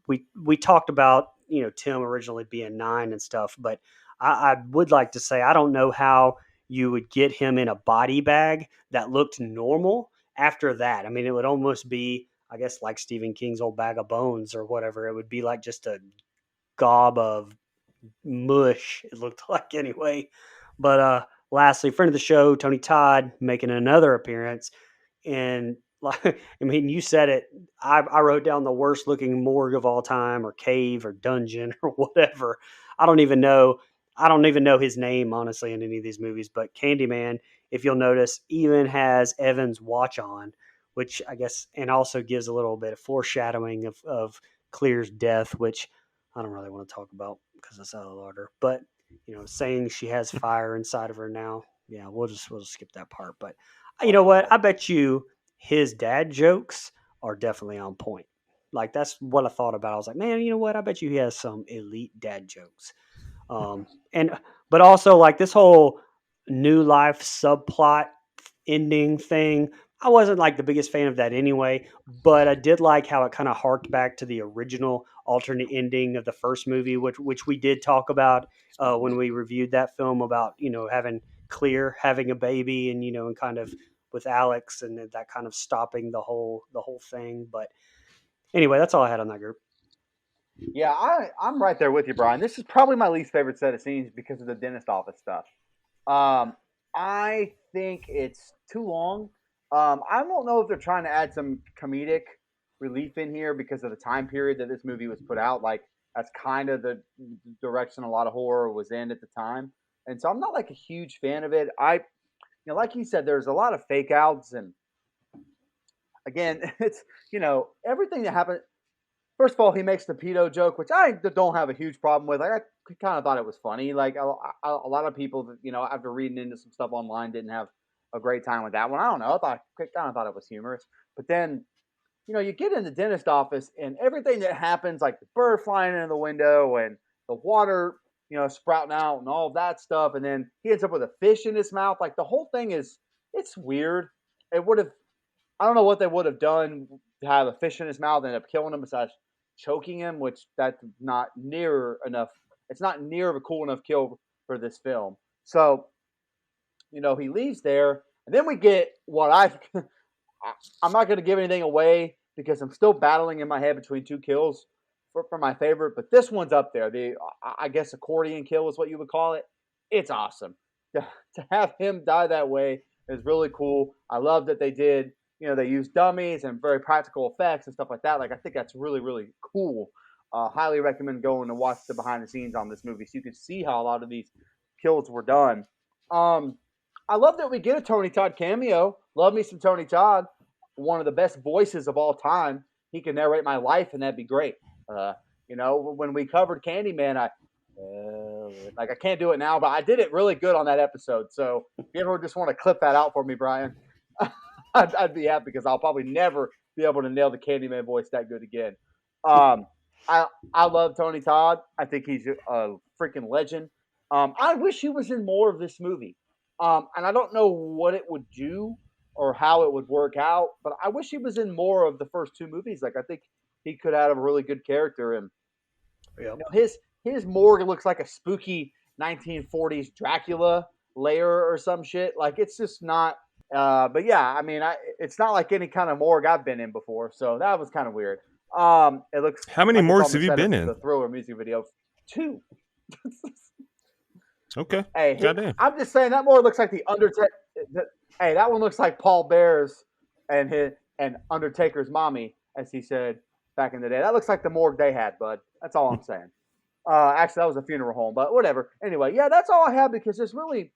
we talked about, Tim originally being 9 and stuff, but I would like to say I don't know how you would get him in a body bag that looked normal after that. I mean, it would almost be, I guess, like Stephen King's old bag of bones or whatever. It would be like just a gob of mush, it looked like anyway. But lastly, friend of the show, Tony Todd, making another appearance. And like, I mean, you said it. I wrote down the worst looking morgue of all time, or cave, or dungeon, or whatever. I don't even know. I don't even know his name, honestly, in any of these movies. But Candyman, if you'll notice, even has Evan's watch on, which I guess, and also gives a little bit of foreshadowing of Clear's death, which I don't really want to talk about because it's out of order. But saying she has fire inside of her now, yeah, we'll just skip that part. But you know what? I bet you his dad jokes are definitely on point. Like that's what I thought about. I was like, man, you know what? I bet you he has some elite dad jokes. And but also like this whole new life subplot ending thing. I wasn't like the biggest fan of that anyway, but I did like how it kind of harked back to the original alternate ending of the first movie, which we did talk about when we reviewed that film about having Clear having a baby and and kind of with Alex and that kind of stopping the whole thing. But anyway, that's all I had on that group. Yeah, I'm right there with you, Brian. This is probably my least favorite set of scenes because of the dentist office stuff. I think it's too long. I don't know if they're trying to add some comedic relief in here because of the time period that this movie was put out. Like that's kind of the direction a lot of horror was in at the time, and so I'm not like a huge fan of it. Like you said, there's a lot of fake outs, and again, it's everything that happened. First of all, he makes the pedo joke, which I don't have a huge problem with. Like, I kind of thought it was funny. Like a lot of people, after reading into some stuff online, didn't have a great time with that one. I don't know. I kind of thought it was humorous. But then, you get in the dentist office and everything that happens, like the bird flying into the window and the water, sprouting out and all of that stuff, and then he ends up with a fish in his mouth. Like the whole thing it's weird. It would have. I don't know what they would have done to have a fish in his mouth and end up killing him besides choking him, which that's not near enough. It's not near of a cool enough kill for this film. So, he leaves there, and then we get what I'm not going to give anything away because I'm still battling in my head between two kills for my favorite, but this one's up there. I guess accordion kill is what you would call it. It's awesome to have him die that way is really cool. I love that they did. They use dummies and very practical effects and stuff like that. Like, I think that's really, really cool. Highly recommend going to watch the behind the scenes on this movie so you can see how a lot of these kills were done. I love that we get a Tony Todd cameo. Love me some Tony Todd, one of the best voices of all time. He can narrate my life, and that'd be great. When we covered Candyman, I can't do it now, but I did it really good on that episode. So if you ever just want to clip that out for me, Brian, I'd be happy because I'll probably never be able to nail the Candyman voice that good again. I love Tony Todd. I think he's a freaking legend. I wish he was in more of this movie. And I don't know what it would do or how it would work out, but I wish he was in more of the first two movies. Like I think he could have a really good character, and Yep. his morgue looks like a spooky 1940s Dracula lair or some shit. Like it's just not. But yeah, I mean, it's not like any kind of morgue I've been in before, so that was kind of weird. It looks How many like it's morgues on have the you set been of in? the Thriller music video. Two. Okay. Hey, Goddamn. I'm just saying that more looks like the Undertaker. Hey, that one looks like Paul Bear's and Undertaker's mommy, as he said back in the day. That looks like the morgue they had, bud. That's all I'm saying. Actually, that was a funeral home, but whatever. Anyway, yeah, that's all I have because there's really,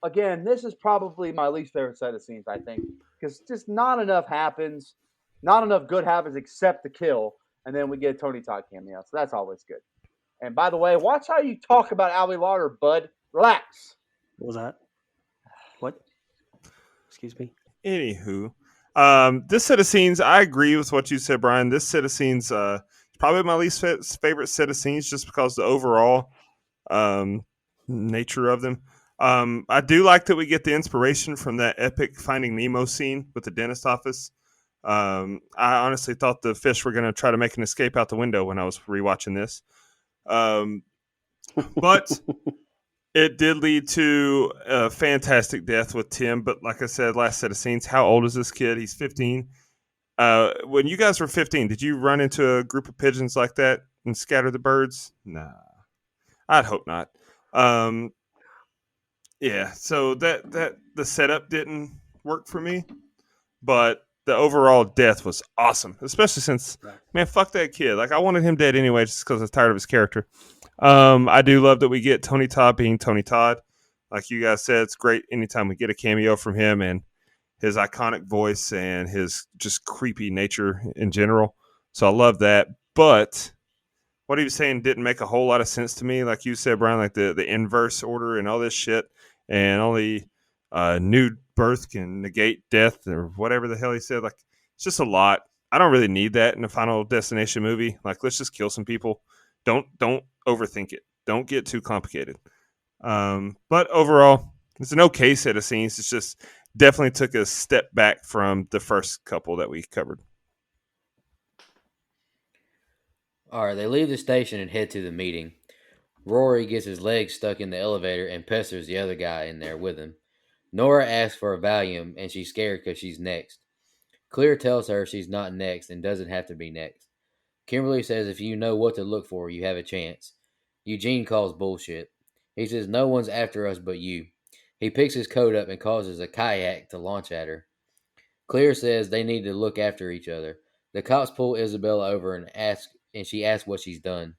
again, this is probably my least favorite set of scenes. I think because just not enough happens, not enough good happens except the kill, and then we get a Tony Todd cameo. So that's always good. And by the way, watch how you talk about Alvy Lauder, bud. Relax. What was that? What? Excuse me. Anywho, this set of scenes, I agree with what you said, Brian. This set of scenes, probably my least favorite set of scenes, just because the overall nature of them. I do like that we get the inspiration from that epic Finding Nemo scene with the dentist office. I honestly thought the fish were going to try to make an escape out the window when I was rewatching this. But it did lead to a fantastic death with Tim. But like I said, last set of scenes, how old is this kid? He's 15. When you guys were 15, did you run into a group of pigeons like that and scatter the birds? Nah, I'd hope not. Yeah, so that the setup didn't work for me, but the overall death was awesome, especially since, man, fuck that kid. Like, I wanted him dead anyway just because I was tired of his character. I do love that we get Tony Todd being Tony Todd. Like you guys said, it's great anytime we get a cameo from him and his iconic voice and his just creepy nature in general. So I love that. But what he was saying didn't make a whole lot of sense to me. Like you said, Brian, like the inverse order and all this shit, and only new birth can negate death or whatever the hell he said. Like, it's just a lot. I don't really need that in a Final Destination movie. Like, let's just kill some people. Don't overthink it. Don't get too complicated. But overall, it's an okay set of scenes. It's just definitely took a step back from the first couple that we covered. All right, they leave the station and head to the meeting. Rory gets his legs stuck in the elevator and pesters the other guy in there with him. Nora asks for a Valium and she's scared because she's next. Clear tells her she's not next and doesn't have to be next. Kimberly says if you know what to look for, you have a chance. Eugene calls bullshit. He says no one's after us but you. He picks his coat up and causes a kayak to launch at her. Clear says they need to look after each other. The cops pull Isabella over and she asks what she's done.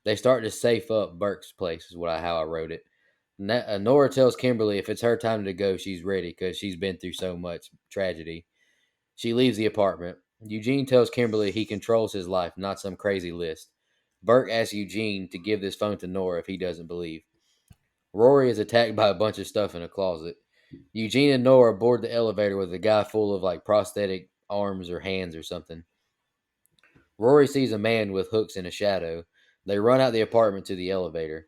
They start to safe up Burke's place, is how I wrote it. Nora tells Kimberly if it's her time to go, she's ready because she's been through so much tragedy. She leaves the apartment. Eugene tells Kimberly he controls his life, not some crazy list. Burke asks Eugene to give this phone to Nora if he doesn't believe. Rory is attacked by a bunch of stuff in a closet. Eugene and Nora board the elevator with a guy full of like prosthetic arms or hands or something. Rory sees a man with hooks in a shadow. They run out the apartment to the elevator.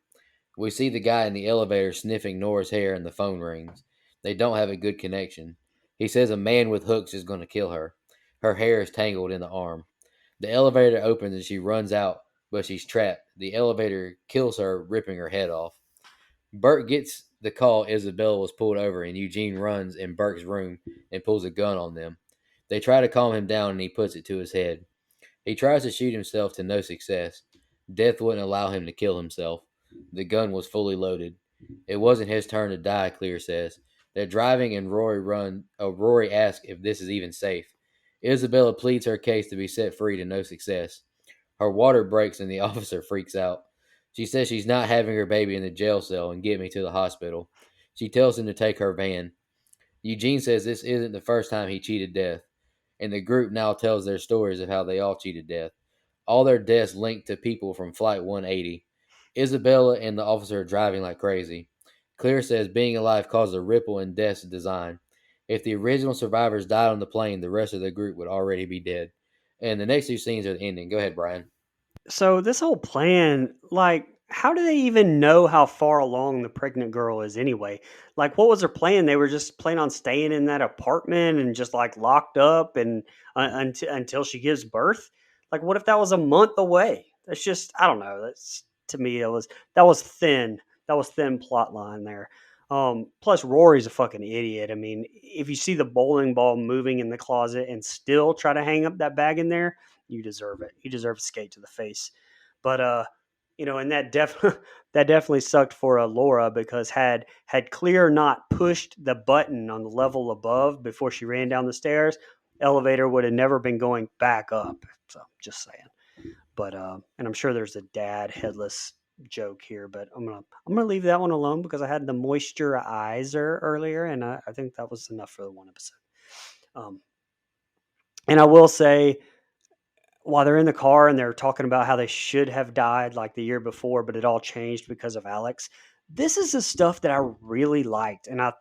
We see the guy in the elevator sniffing Nora's hair and the phone rings. They don't have a good connection. He says a man with hooks is going to kill her. Her hair is tangled in the arm. The elevator opens and she runs out, but she's trapped. The elevator kills her, ripping her head off. Burke gets the call Isabella was pulled over, and Eugene runs in Burke's room and pulls a gun on them. They try to calm him down, and he puts it to his head. He tries to shoot himself to no success. Death wouldn't allow him to kill himself. The gun was fully loaded. It wasn't his turn to die, Clear says. They're driving and Rory asks if this is even safe. Isabella pleads her case to be set free to no success. Her water breaks and the officer freaks out. She says she's not having her baby in the jail cell and get me to the hospital. She tells him to take her van. Eugene says this isn't the first time he cheated death, and the group now tells their stories of how they all cheated death. All their deaths linked to people from Flight 180. Isabella and the officer are driving like crazy. Clear says being alive caused a ripple in death's design. If the original survivors died on the plane, the rest of the group would already be dead. And the next two scenes are the ending. Go ahead, Brian. So this whole plan, like, how do they even know how far along the pregnant girl is anyway? Like, what was their plan? They were just planning on staying in that apartment and just like locked up and until she gives birth. Like, what if that was a month away? That's just, I don't know. That's to me, that was thin. That was thin plot line there. Plus, Rory's a fucking idiot. I mean, if you see the bowling ball moving in the closet and still try to hang up that bag in there, you deserve it. You deserve a skate to the face. But and that definitely sucked for Laura because had Clear not pushed the button on the level above before she ran down the stairs, elevator would have never been going back up. So just saying. But and I'm sure there's a dad headless joke here, but I'm gonna leave that one alone because I had the moisturizer earlier, and I think that was enough for the one episode. And I will say, while they're in the car and they're talking about how they should have died like the year before, but it all changed because of Alex. This is the stuff that I really liked, and I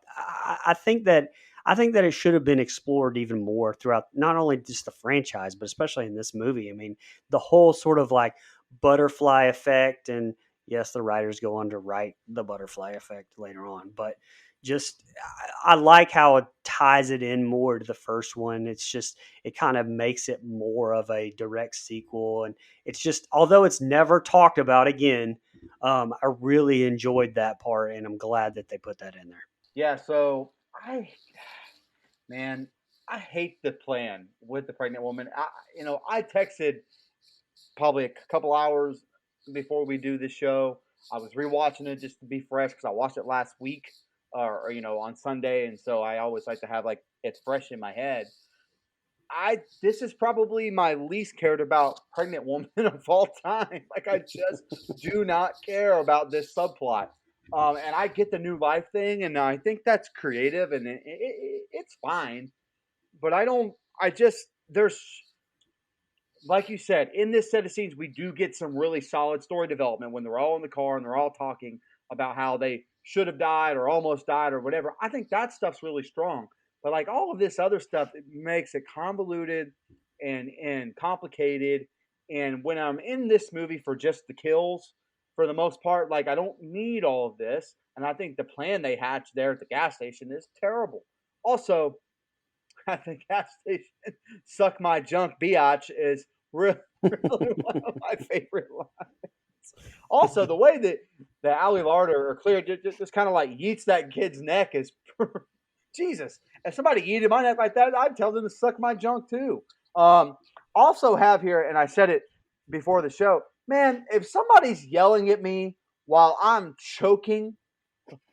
think that it should have been explored even more throughout not only just the franchise, but especially in this movie. I mean, the whole sort of like butterfly effect, and yes, the writers go on to write the butterfly effect later on, but just I like how it ties it in more to the first one. It's just it kind of makes it more of a direct sequel, and it's just although it's never talked about again, I really enjoyed that part, and I'm glad that they put that in there. Yeah, so man, I hate the plan with the pregnant woman. I texted probably a couple hours before we do this show. I was rewatching it just to be fresh because I watched it last week or on Sunday, and so I always like to have like it's fresh in my head. This is probably my least cared about pregnant woman of all time. Like I just do not care about this subplot. And I get the new life thing, and I think that's creative, and it's fine. But I don't. I just there's like you said, in this set of scenes, we do get some really solid story development when they're all in the car and they're all talking about how they should have died or almost died or whatever. I think that stuff's really strong. But like all of this other stuff, it makes it convoluted and complicated. And when I'm in this movie for just the kills, for the most part, like I don't need all of this. And I think the plan they hatched there at the gas station is terrible. Also, at the gas station, "Suck my junk, biatch" is really, really one of my favorite lines. Also, the way that Ali Larder or Clear just kind of like yeets that kid's neck is Jesus. If somebody yeeted my neck like that, I'd tell them to suck my junk too. Also have here, and I said it before the show, man, if somebody's yelling at me while I'm choking,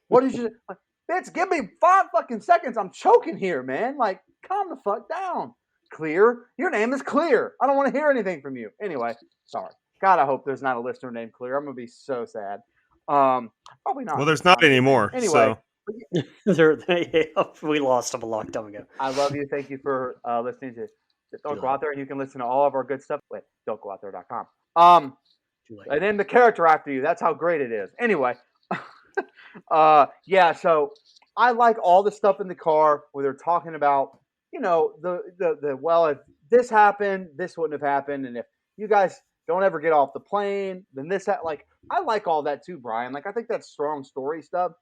what is you like, bitch, give me 5 fucking seconds. I'm choking here, man. Like, calm the fuck down. Clear. Your name is Clear. I don't want to hear anything from you. Anyway, sorry. God, I hope there's not a listener named Clear. I'm gonna be so sad. Probably not. Well, there's not anymore. Anyway, We lost them a long time ago. I love you. Thank you for listening to Don't Go Out There, and you can listen to all of our good stuff at don'tgooutthere.com. And then the character after you. That's how great it is. Anyway, yeah. So I like all the stuff in the car where they're talking about, the well, if this happened, this wouldn't have happened, and if you guys don't ever get off the plane, then this like I like all that too, Brian. Like I think that's strong story stuff.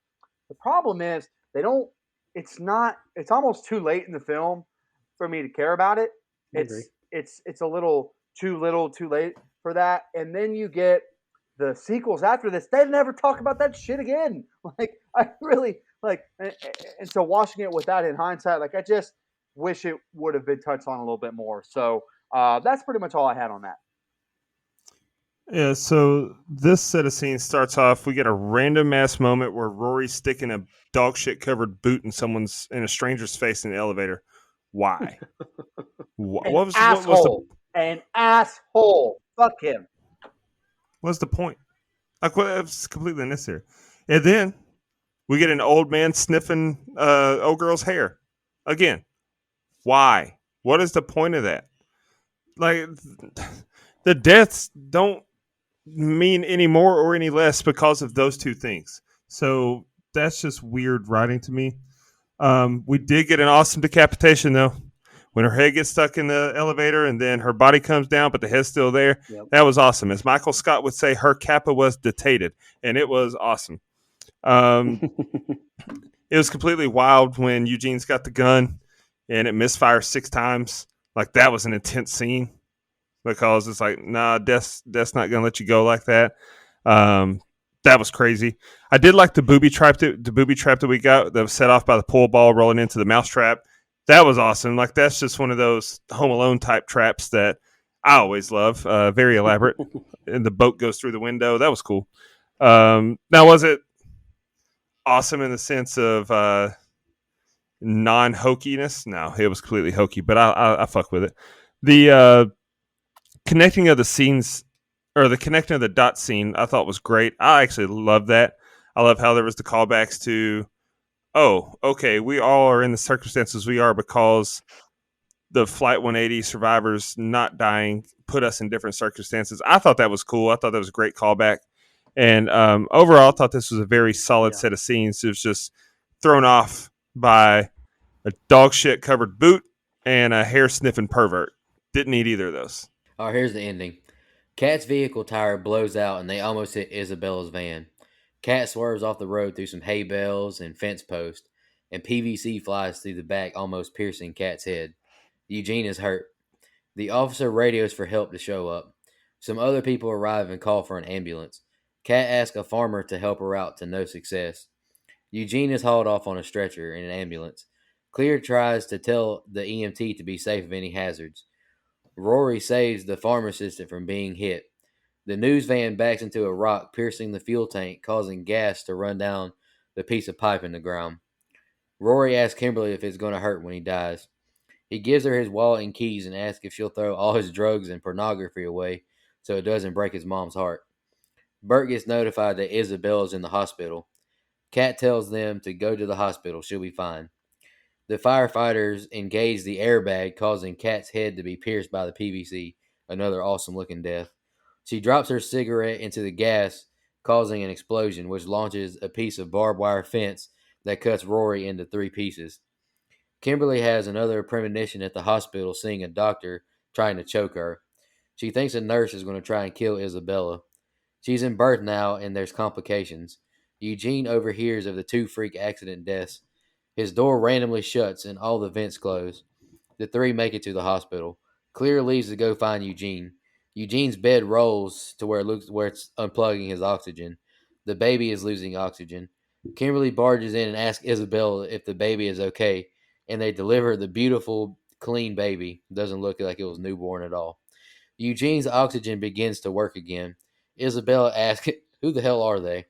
The problem is they don't. It's not. It's almost too late in the film for me to care about it. It's a little, too late for that. And then you get the sequels after this. They never talk about that shit again. Like I really like. And so watching it with that in hindsight, like I just wish it would have been touched on a little bit more. So that's pretty much all I had on that. Yeah, so this set of scenes starts off. We get a random ass moment where Rory's sticking a dog shit covered boot in a stranger's face in the elevator. Why? An asshole. Fuck him. What's the point? It's completely unnecessary. And then we get an old man sniffing old girl's hair. Again, why? What is the point of that? Like, the deaths don't mean any more or any less because of those two things. So that's just weird writing to me. We did get an awesome decapitation though, when her head gets stuck in the elevator and then her body comes down, but the head's still there. Yep. That was awesome. As Michael Scott would say, her kappa was detated, and it was awesome. Um, it was completely wild when Eugene's got the gun and it misfires 6 times. Like, that was an intense scene because it's like, nah, Death's not gonna let you go like that. That was crazy. I did like the booby trap that we got that was set off by the pool ball rolling into the mousetrap. That was awesome. Like, that's just one of those Home Alone type traps that I always love. Very elaborate, and the boat goes through the window. That was cool. Now, was it awesome in the sense of non-hokiness? No, it was completely hokey, but I fuck with it. The connecting of the scenes, or the connecting of the dot scene, I thought was great. I actually love that. I love how there was the callbacks to, oh, okay, we all are in the circumstances we are because the Flight 180 survivors not dying put us in different circumstances. I thought that was cool. I thought that was a great callback. And overall, I thought this was a very solid set of scenes. It was just thrown off by a dog shit covered boot and a hair sniffing pervert. Didn't need either of those. All right, here's the ending. Kat's vehicle tire blows out and they almost hit Isabella's van. Kat swerves off the road through some hay bales and fence posts, and PVC flies through the back, almost piercing Kat's head. Eugene is hurt. The officer radios for help to show up. Some other people arrive and call for an ambulance. Kat asks a farmer to help her out to no success. Eugene is hauled off on a stretcher in an ambulance. Clear tries to tell the EMT to be safe of any hazards. Rory saves the farm assistant from being hit. The news van backs into a rock, piercing the fuel tank, causing gas to run down the piece of pipe in the ground. Rory asks Kimberly if it's going to hurt when he dies. He gives her his wallet and keys and asks if she'll throw all his drugs and pornography away so it doesn't break his mom's heart. Bert gets notified that Isabella's in the hospital. Kat tells them to go to the hospital. She'll be fine. The firefighters engage the airbag, causing Kat's head to be pierced by the PVC. Another awesome looking death. She drops her cigarette into the gas, causing an explosion, which launches a piece of barbed wire fence that cuts Rory into 3 pieces. Kimberly has another premonition at the hospital, seeing a doctor trying to choke her. She thinks a nurse is going to try and kill Isabella. She's in birth now, and there's complications. Eugene overhears of the 2 freak accident deaths. His door randomly shuts, and all the vents close. The 3 make it to the hospital. Clear leaves to go find Eugene. Eugene's bed rolls to where it's unplugging his oxygen. The baby is losing oxygen. Kimberly barges in and asks Isabella if the baby is okay, and they deliver the beautiful, clean baby. Doesn't look like it was newborn at all. Eugene's oxygen begins to work again. Isabella asks, "Who the hell are they?"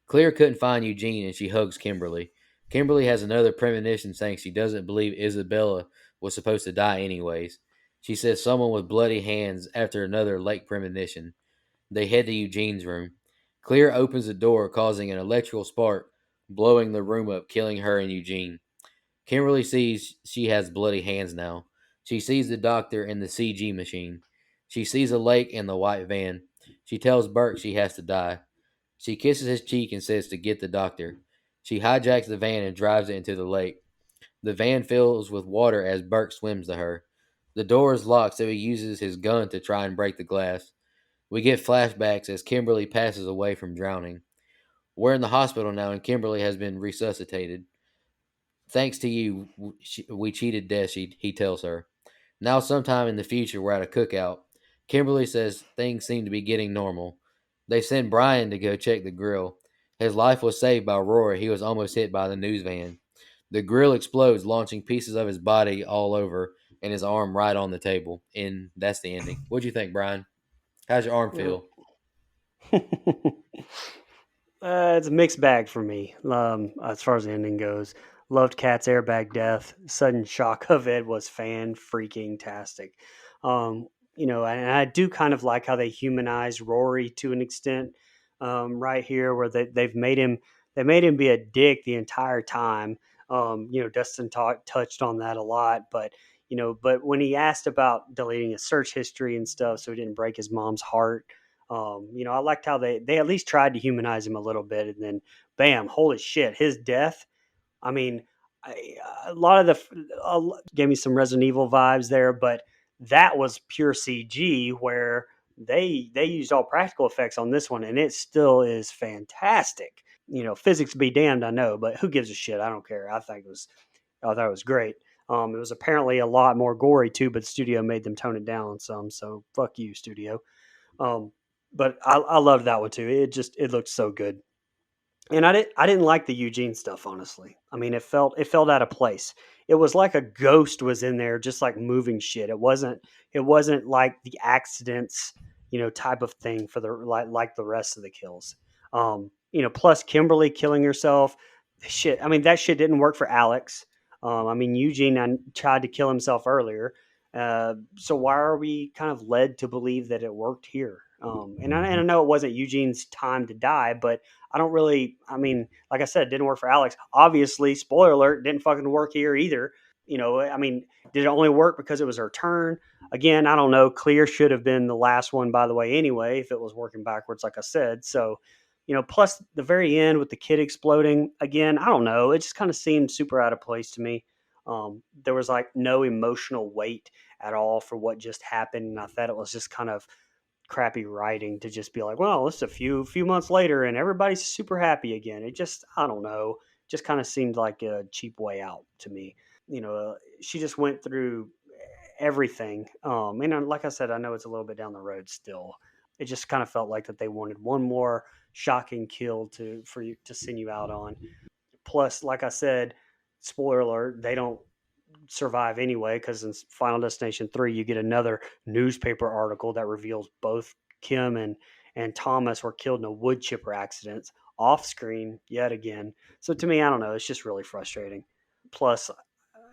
Clear couldn't find Eugene, and she hugs Kimberly. Kimberly has another premonition saying she doesn't believe Isabella was supposed to die anyways. She says someone with bloody hands after another late premonition. They head to Eugene's room. Clear opens the door, causing an electrical spark, blowing the room up, killing her and Eugene. Kimberly sees she has bloody hands now. She sees the doctor and the CG machine. She sees a lake and the white van. She tells Burke she has to die. She kisses his cheek and says to get the doctor. She hijacks the van and drives it into the lake. The van fills with water as Burke swims to her. The door is locked, so he uses his gun to try and break the glass. We get flashbacks as Kimberly passes away from drowning. We're in the hospital now, and Kimberly has been resuscitated. Thanks to you, we cheated death, he tells her. Now, sometime in the future, we're at a cookout. Kimberly says things seem to be getting normal. They send Brian to go check the grill. His life was saved by Rory. He was almost hit by the news van. The grill explodes, launching pieces of his body all over and his arm right on the table. And that's the ending. What'd you think, Brian? How's your arm feel? It's a mixed bag for me as far as the ending goes. Loved Cat's airbag death. Sudden shock of it was fan freaking tastic. And I do kind of like how they humanize Rory to an extent right here, where they've made him be a dick the entire time. Dustin touched on that a lot, but but when he asked about deleting his search history and stuff, so he didn't break his mom's heart. I liked how they at least tried to humanize him a little bit, and then bam, holy shit, his death. I mean, a lot of gave me some Resident Evil vibes there, but that was pure CG where they used all practical effects on this one, and it still is fantastic. Physics be damned, I know, but who gives a shit? I don't care. I thought it was great. It was apparently a lot more gory too, but the studio made them tone it down some. So fuck you, studio. But I loved that one too. It looked so good. And I didn't like the Eugene stuff, honestly. I mean, it felt out of place. It was like a ghost was in there, just like moving shit. It wasn't like the accidents, type of thing for the like the rest of the kills. Plus Kimberly killing herself, shit. I mean, that shit didn't work for Alex. I mean, Eugene tried to kill himself earlier. So why are we kind of led to believe that it worked here? And I know it wasn't Eugene's time to die, but I don't really. I mean, like I said, it didn't work for Alex. Obviously, spoiler alert, didn't fucking work here either. I mean, did it only work because it was her turn? Again, I don't know. Clear should have been the last one, by the way, anyway, if it was working backwards, like I said. So, plus the very end with the kid exploding, again, I don't know. It just kind of seemed super out of place to me. There was like no emotional weight at all for what just happened. And I thought it was just kind of crappy writing to just be like, well, it's a few months later and everybody's super happy again. It just, I don't know, just kind of seemed like a cheap way out to me. She just went through everything. And like I said, I know it's a little bit down the road still. It just kind of felt like that they wanted one more shocking kill for you to send you out on. Plus, like I said, spoiler alert, they don't survive anyway because in Final Destination 3 you get another newspaper article that reveals both Kim and Thomas were killed in a wood chipper accident off screen yet again. So to me, I don't know, it's just really frustrating. Plus,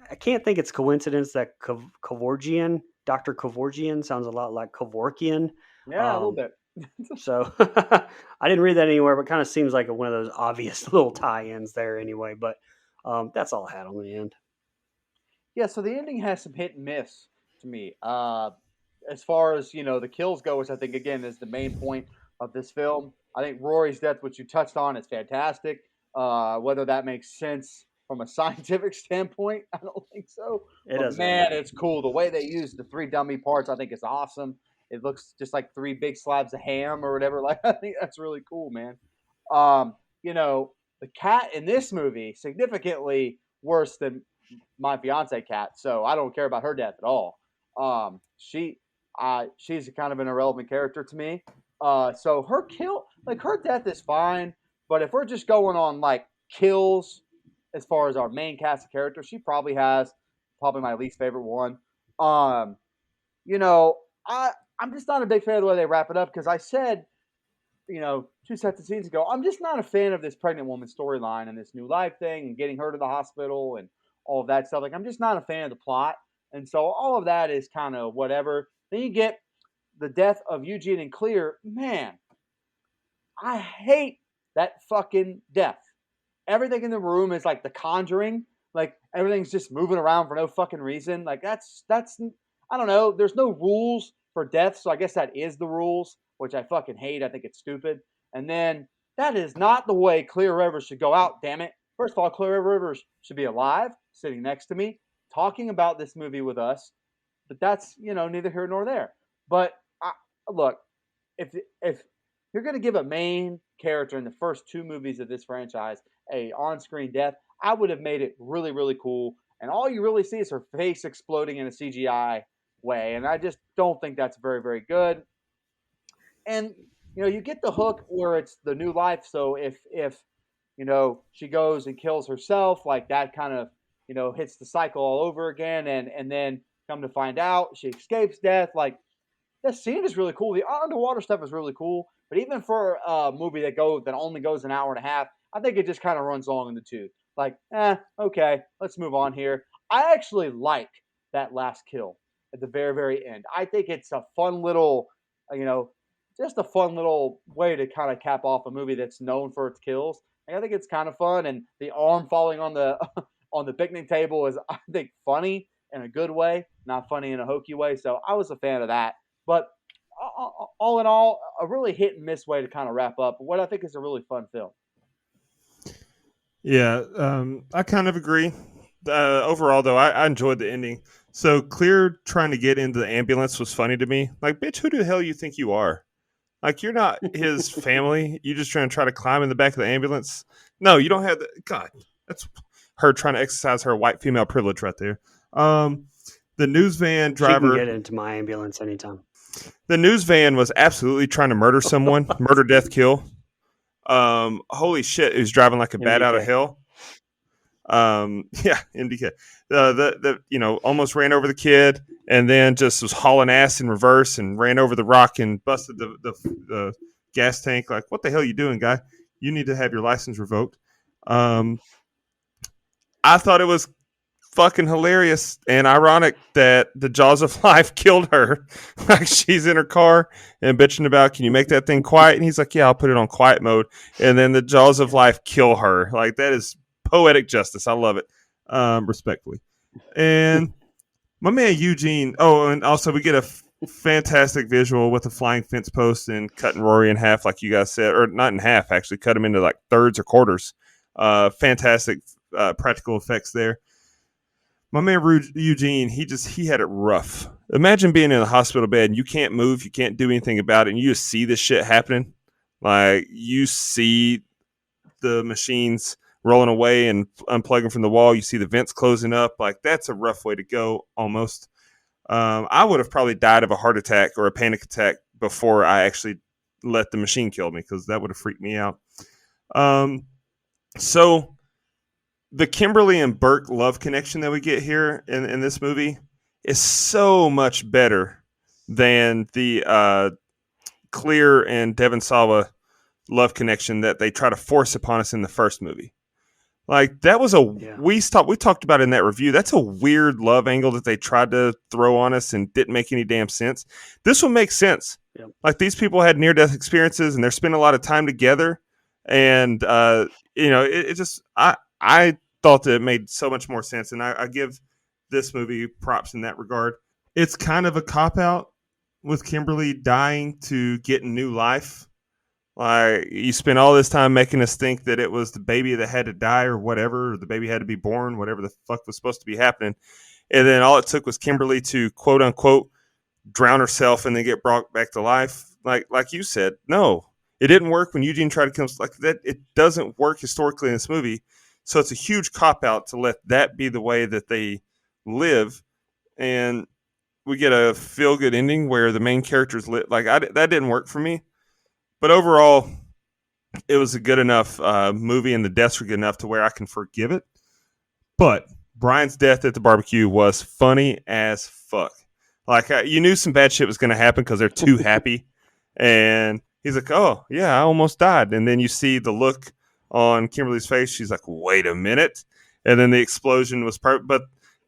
I can't think it's coincidence that Kevorkian, Dr. Kevorkian sounds a lot like Kevorkian. Yeah, a little bit. So I didn't read that anywhere, but kind of seems like one of those obvious little tie-ins there anyway. But that's all I had on the end. Yeah, so the ending has some hit and miss to me. As far as the kills go, which I think again is the main point of this film. I think Rory's death, which you touched on, is fantastic. Whether that makes sense from a scientific standpoint, I don't think so. It But doesn't. man, it's cool. The way they use the 3 dummy parts, I think is awesome. It looks just like 3 big slabs of ham or whatever. Like I think that's really cool, man. The cat in this movie significantly worse than my fiance cat, so I don't care about her death at all. She's kind of an irrelevant character to me. So her her death is fine, but if we're just going on like kills as far as our main cast of characters, she probably has my least favorite one. Um, I'm just not a big fan of the way they wrap it up because I said, 2 sets of scenes ago, I'm just not a fan of this pregnant woman storyline and this new life thing and getting her to the hospital and all of that stuff. Like, I'm just not a fan of the plot. And so all of that is kind of whatever. Then you get the death of Eugene and Clear. Man, I hate that fucking death. Everything in the room is like The Conjuring. Like, everything's just moving around for no fucking reason. Like, that's I don't know. There's no rules for death, so I guess that is the rules, which I fucking hate. I think it's stupid. And then that is not the way Clear Rivers should go out, damn it. First of all, Clear Rivers should be alive, sitting next to me, talking about this movie with us. But that's, neither here nor there. But look, if you're going to give a main character in the first 2 movies of this franchise a on-screen death, I would have made it really, really cool. And all you really see is her face exploding in a CGI way. And I just don't think that's very, very good. And, you get the hook where it's the new life. So if she goes and kills herself, like that kind of, hits the cycle all over again. And then come to find out she escapes death. Like, that scene is really cool. The underwater stuff is really cool. But even for a movie that only goes an hour and a half, I think it just kind of runs long in the tooth. Like, okay, let's move on here. I actually like that last kill at the very, very end. I think it's a fun little, just a fun little way to kind of cap off a movie that's known for its kills. And I think it's kind of fun. And the arm falling on the on the picnic table is, I think, funny in a good way, not funny in a hokey way. So I was a fan of that. But all in all, a really hit and miss way to kind of wrap up what I think is a really fun film. Yeah, I kind of agree. Overall, though, I enjoyed the ending. So Clear trying to get into the ambulance was funny to me. Like, bitch, who the hell you think you are? Like, you're not his family. You just trying to climb in the back of the ambulance. No, you don't have the. God, that's her trying to exercise her white female privilege right there. The news van She can driver. get into my ambulance anytime. The news van was absolutely trying to murder someone. Murder, death, kill. Holy shit, he was driving like a bat out of MDK. hell. Yeah, MDK. Almost ran over the kid and then just was hauling ass in reverse and ran over the rock and busted the gas tank. Like, what the hell are you doing, guy? You need to have your license revoked. I thought it was fucking hilarious and ironic that the Jaws of Life killed her. Like, she's in her car and bitching about, can you make that thing quiet? And he's like, yeah, I'll put it on quiet mode. And then the Jaws of Life kill her. Like, that is poetic justice. I love it. Respectfully. And my man Eugene. Oh, and also we get a fantastic visual with a flying fence post and cutting Rory in half, like you guys said, or not in half, actually, cut him into like thirds or quarters. Fantastic practical effects there. My man Eugene, he had it rough. Imagine being in a hospital bed and you can't move, you can't do anything about it, and you just see this shit happening. Like, you see the machines rolling away and unplugging from the wall. You see the vents closing up. Like, that's a rough way to go, almost. I would have probably died of a heart attack or a panic attack before I actually let the machine kill me, because that would have freaked me out. So the Kimberly and Burke love connection that we get here in this movie is so much better than the Clear and Devon Sawa love connection that they try to force upon us in the first movie. Like, that was we talked about in that review. That's a weird love angle that they tried to throw on us and didn't make any damn sense. This one makes sense. Yep. Like, these people had near death experiences and they're spending a lot of time together. And, it just, I thought that it made so much more sense. And I give this movie props in that regard. It's kind of a cop out with Kimberly dying to get new life. Like, you spent all this time making us think that it was the baby that had to die or whatever, or the baby had to be born, whatever the fuck was supposed to be happening. And then all it took was Kimberly to, quote unquote, drown herself and then get brought back to life. Like you said, no, it didn't work when Eugene tried to come. Like, that, it doesn't work historically in this movie. So it's a huge cop out to let that be the way that they live. And we get a feel good ending where the main characters lit. Like, that didn't work for me. But overall, it was a good enough movie, and the deaths were good enough to where I can forgive it. But Brian's death at the barbecue was funny as fuck. Like, you knew some bad shit was going to happen because they're too happy. And he's like, oh, yeah, I almost died. And then you see the look on Kimberly's face. She's like, wait a minute. And then the explosion was but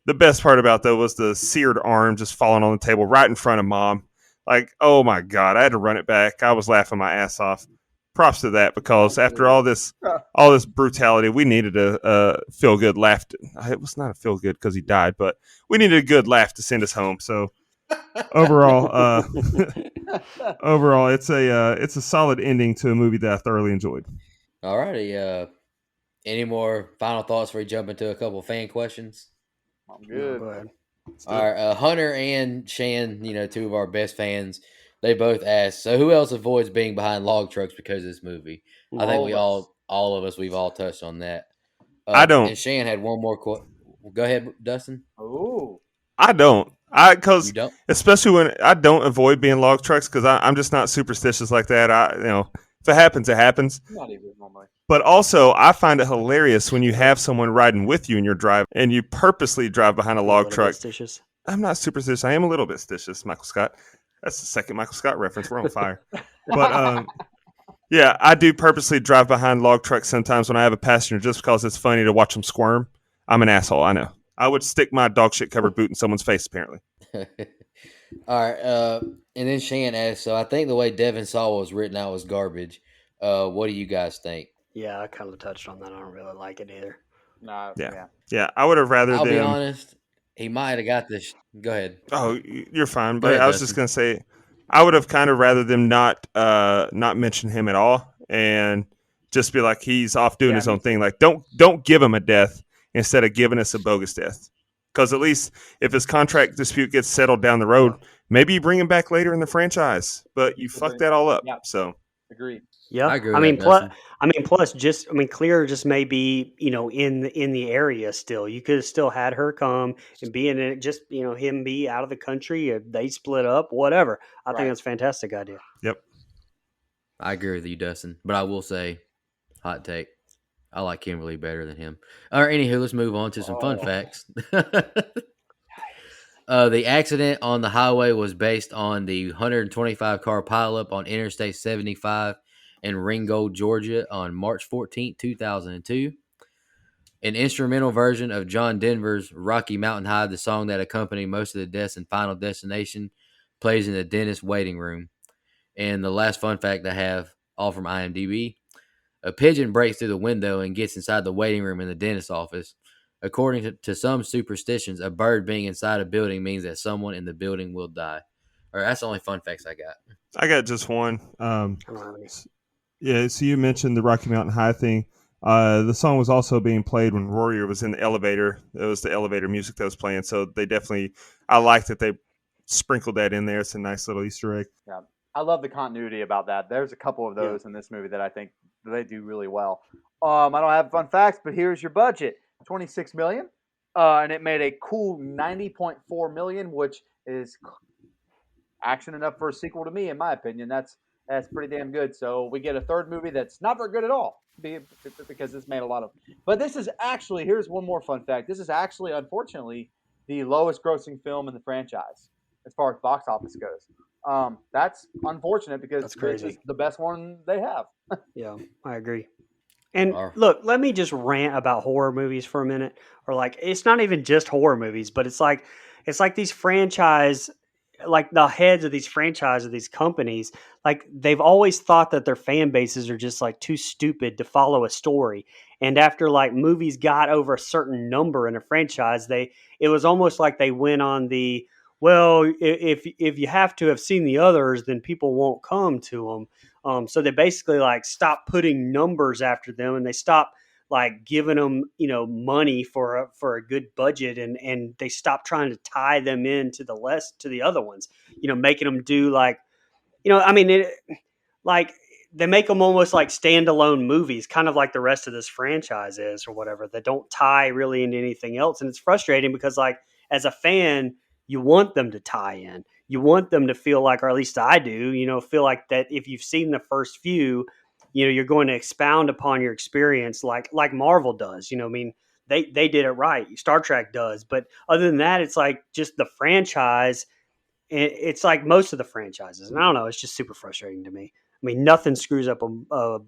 the best part about that was the seared arm just falling on the table right in front of Mom. Like, oh my God, I had to run it back. I was laughing my ass off. Props to that, because after all this brutality, we needed a feel good laugh. It was not a feel good because he died, but we needed a good laugh to send us home. So overall, it's a solid ending to a movie that I thoroughly enjoyed. All righty. Any more final thoughts before we jump into a couple fan questions? I'm good. Go ahead. All right, Hunter and Shan, two of our best fans, they both asked, so who else avoids being behind log trucks because of this movie? I think we've all touched on that. I don't. And Shan had one more question. Go ahead, Dustin. Oh, I don't. Because You don't? especially when I don't avoid being log trucks, because I'm just not superstitious like that. If it happens, it happens. not even normally. But also, I find it hilarious when you have someone riding with you in your drive and you purposely drive behind a log truck. Stitious. I'm not superstitious. I am a little bit stitious, Michael Scott. That's the second Michael Scott reference. We're on fire. But yeah, I do purposely drive behind log trucks sometimes when I have a passenger, just because it's funny to watch them squirm. I'm an asshole, I know. I would stick my dog shit covered boot in someone's face, apparently. All right. And then Shan asked, so I think the way Devon Sawa was written out was garbage. What do you guys think? Yeah, I kind of touched on that. I don't really like it either. No. Yeah. Yeah, I would have rather I'll them. be honest. He might have got this. Go ahead. Oh, you're fine. Go But ahead, I was just Dustin. going to say, I would have kind of rather them not mention him at all and just be like, he's off doing Yeah, his me own thing. Like, don't give him a death instead of giving us a bogus death. Because at least if his contract dispute gets settled down the road, maybe you bring him back later in the franchise. But you fucked that all up. Yeah. So Agreed. Yeah, I agree I with mean, that, Dustin. Clear just may be, in the area still. You could have still had her come and be in it, just him be out of the country. They split up, whatever. I think Right. that's a fantastic idea. yep. I agree with you, Dustin. But I will say, hot take. I like Kimberly better than him. All right, anywho, let's move on to some fun Oh. facts. The accident on the highway was based on the 125 car pileup on Interstate 75 in Ringgold, Georgia on March 14, 2002. An instrumental version of John Denver's Rocky Mountain High, the song that accompanied most of the deaths in Final Destination, plays in the dentist waiting room. And the last fun fact I have, all from IMDb, a pigeon breaks through the window and gets inside the waiting room in the dentist's office. According to some superstitions, a bird being inside a building means that someone in the building will die. All right, that's the only fun facts I got. I got just one. I don't have any. Yeah, so you mentioned the Rocky Mountain High thing. The song was also being played when Rory was in the elevator. It was the elevator music that was playing. So they definitely, I like that they sprinkled that in there. It's a nice little Easter egg. Yeah. I love the continuity about that. There's a couple of Yeah. those in this movie that I think they do really well. I don't have fun facts, but here's your budget: $26 million, and it made a cool $90.4 million, which is action enough for a sequel to me, in my opinion. That's pretty damn good. So we get a third movie that's not very good at all because this made a lot of. But this is actually, here's one more fun fact: this is actually, unfortunately, the lowest grossing film in the franchise as far as box office goes. That's unfortunate because That's this crazy. is the best one they have. Yeah, I agree. And Or- look, let me just rant about horror movies for a minute. Or like, it's not even just horror movies, but it's like these franchise, like the heads of these franchise of these companies, like they've always thought that their fan bases are just like too stupid to follow a story. And after like movies got over a certain number in a franchise, it was almost like they went on the, well, if you have to have seen the others, then people won't come to them. So they basically like stopped putting numbers after them, and they stopped like giving them money for a good budget, and they stopped trying to tie them into the other ones, making them do like I mean like they make them almost like standalone movies, kind of like the rest of this franchise is or whatever, that don't tie really into anything else. And it's frustrating because like as a fan, you want them to tie in. You want them to feel like, or at least I do, feel like that if you've seen the first few, you're going to expound upon your experience like Marvel does. I mean, they did it right. Star Trek does. But other than that, it's like just the franchise. It's like most of the franchises. And I don't know. It's just super frustrating to me. I mean, nothing screws up a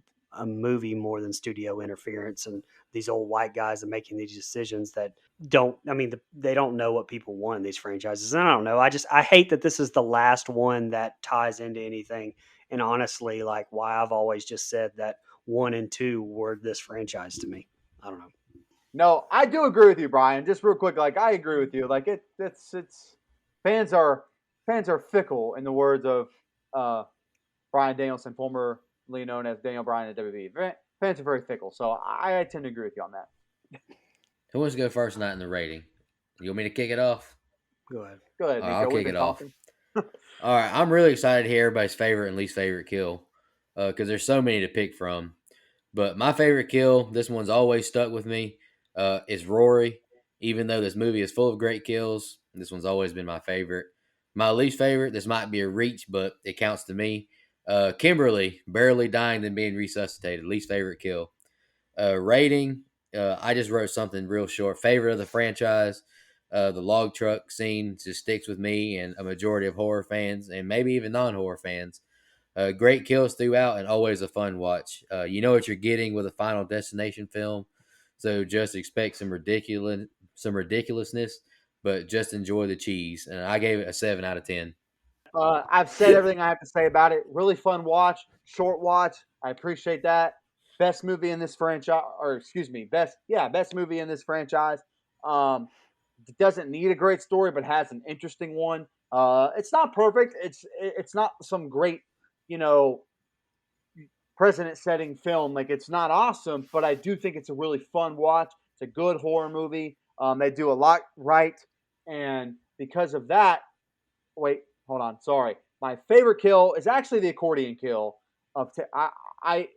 movie more than studio interference and these old white guys are making these decisions that they don't know what people want in these franchises. And I don't know. I hate that this is the last one that ties into anything. And honestly, like why I've always just said that 1 and 2 were this franchise to me. I don't know. No, I do agree with you, Brian. Just real quick, like I agree with you. Like it's fans are fickle, in the words of Brian Danielson, formerly known as Daniel Bryan at WWE. Fans are very fickle, so I tend to agree with you on that. Who wants to go first tonight in the rating? You want me to kick it off? Go ahead. Go ahead, All Nico. right, I'll We've kick been it off. talking. All right, I'm really excited to hear everybody's favorite and least favorite kill because there's so many to pick from. But my favorite kill, this one's always stuck with me, is Rory. Even though this movie is full of great kills, this one's always been my favorite. My least favorite, this might be a reach, but it counts to me. Kimberly, barely dying then being resuscitated. Least favorite kill. Rating, I just wrote something real short. Favorite of the franchise. The log truck scene just sticks with me and a majority of horror fans and maybe even non-horror fans. Great kills throughout and always a fun watch. You know what you're getting with a Final Destination film, so just expect some ridiculousness, but just enjoy the cheese. And I gave it a 7 out of 10. I've said everything I have to say about it. Really fun watch, short watch. I appreciate that. Best movie in this franchise, or excuse me, best movie in this franchise. It doesn't need a great story, but has an interesting one. It's not perfect. It's not some great, precedent-setting film. Like it's not awesome, but I do think it's a really fun watch. It's a good horror movie. They do a lot right, and because of that, wait, hold on, sorry. My favorite kill is actually the accordion kill. I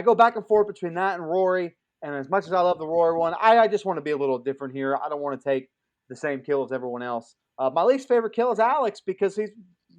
go back and forth between that and Rory, and as much as I love the Rory one, I just want to be a little different here. I don't want to take the same kill as everyone else. My least favorite kill is Alex because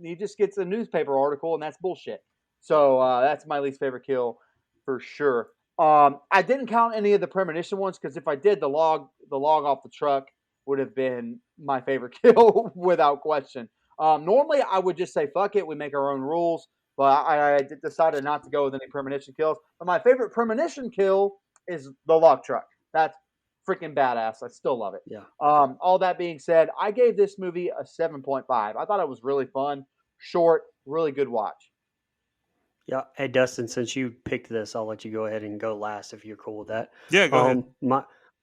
he just gets a newspaper article and that's bullshit. So that's my least favorite kill for sure. I didn't count any of the premonition ones because if I did, the log off the truck would have been my favorite kill without question. Normally, I would just say fuck it, we make our own rules, but I decided not to go with any premonition kills. But my favorite premonition kill is the log truck. That's freaking badass. I still love it. Yeah. All that being said, I gave this movie a 7.5. I thought it was really fun, short, really good watch. Yeah. Hey, Dustin, since you picked this, I'll let you go ahead and go last if you're cool with that. Yeah, go ahead.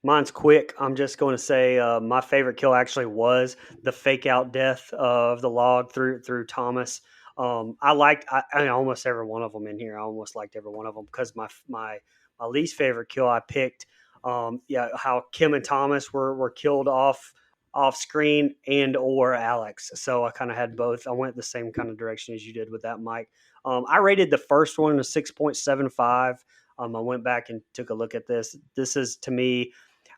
Mine's quick. I'm just going to say my favorite kill actually was the fake out death of the log through Thomas. I liked almost every one of them in here. I almost liked every one of them because my least favorite kill I picked. How Kim and Thomas were killed off screen and or Alex. So I kind of had both. I went the same kind of direction as you did with that, Mike. I rated the first one a 6.75. I went back and took a look at this. This is, to me,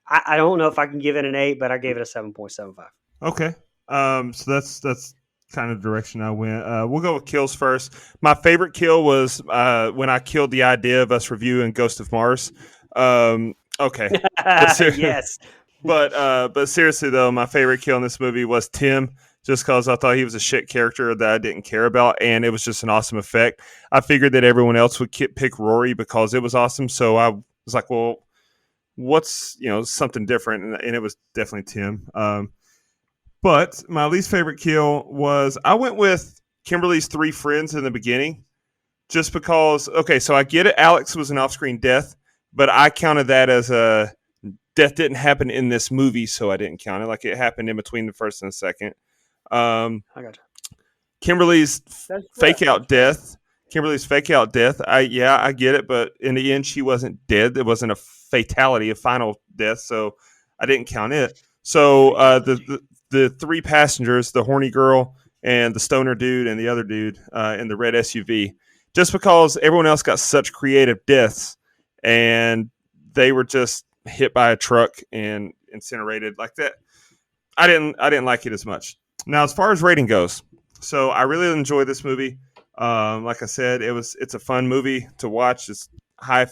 I don't know if I can give it an 8, but I gave it a 7.75. Okay. So that's kind of the direction I went. We'll go with kills first. My favorite kill was when I killed the idea of us reviewing Ghost of Mars. Okay. Yes. But seriously though, my favorite kill in this movie was Tim, just because I thought he was a shit character that I didn't care about, and it was just an awesome effect. I figured that everyone else would pick Rory because it was awesome, so I was like, well, what's something different, and it was definitely Tim. But my least favorite kill was I went with Kimberly's 3 friends in the beginning, just because. Okay, so I get it. Alex was an off-screen death, but I counted that as a death didn't happen in this movie, so I didn't count it. Like it happened in between the first and the second. I got you. Kimberly's fake out death. I get it, but in the end, she wasn't dead. It wasn't a fatality, a final death, so I didn't count it. So the 3 passengers, the horny girl and the stoner dude and the other dude in the red SUV, just because everyone else got such creative deaths and they were just hit by a truck and incinerated like that, I didn't like it as much. Now, as far as rating goes, so I really enjoyed this movie. Like I said, it's a fun movie to watch. It's high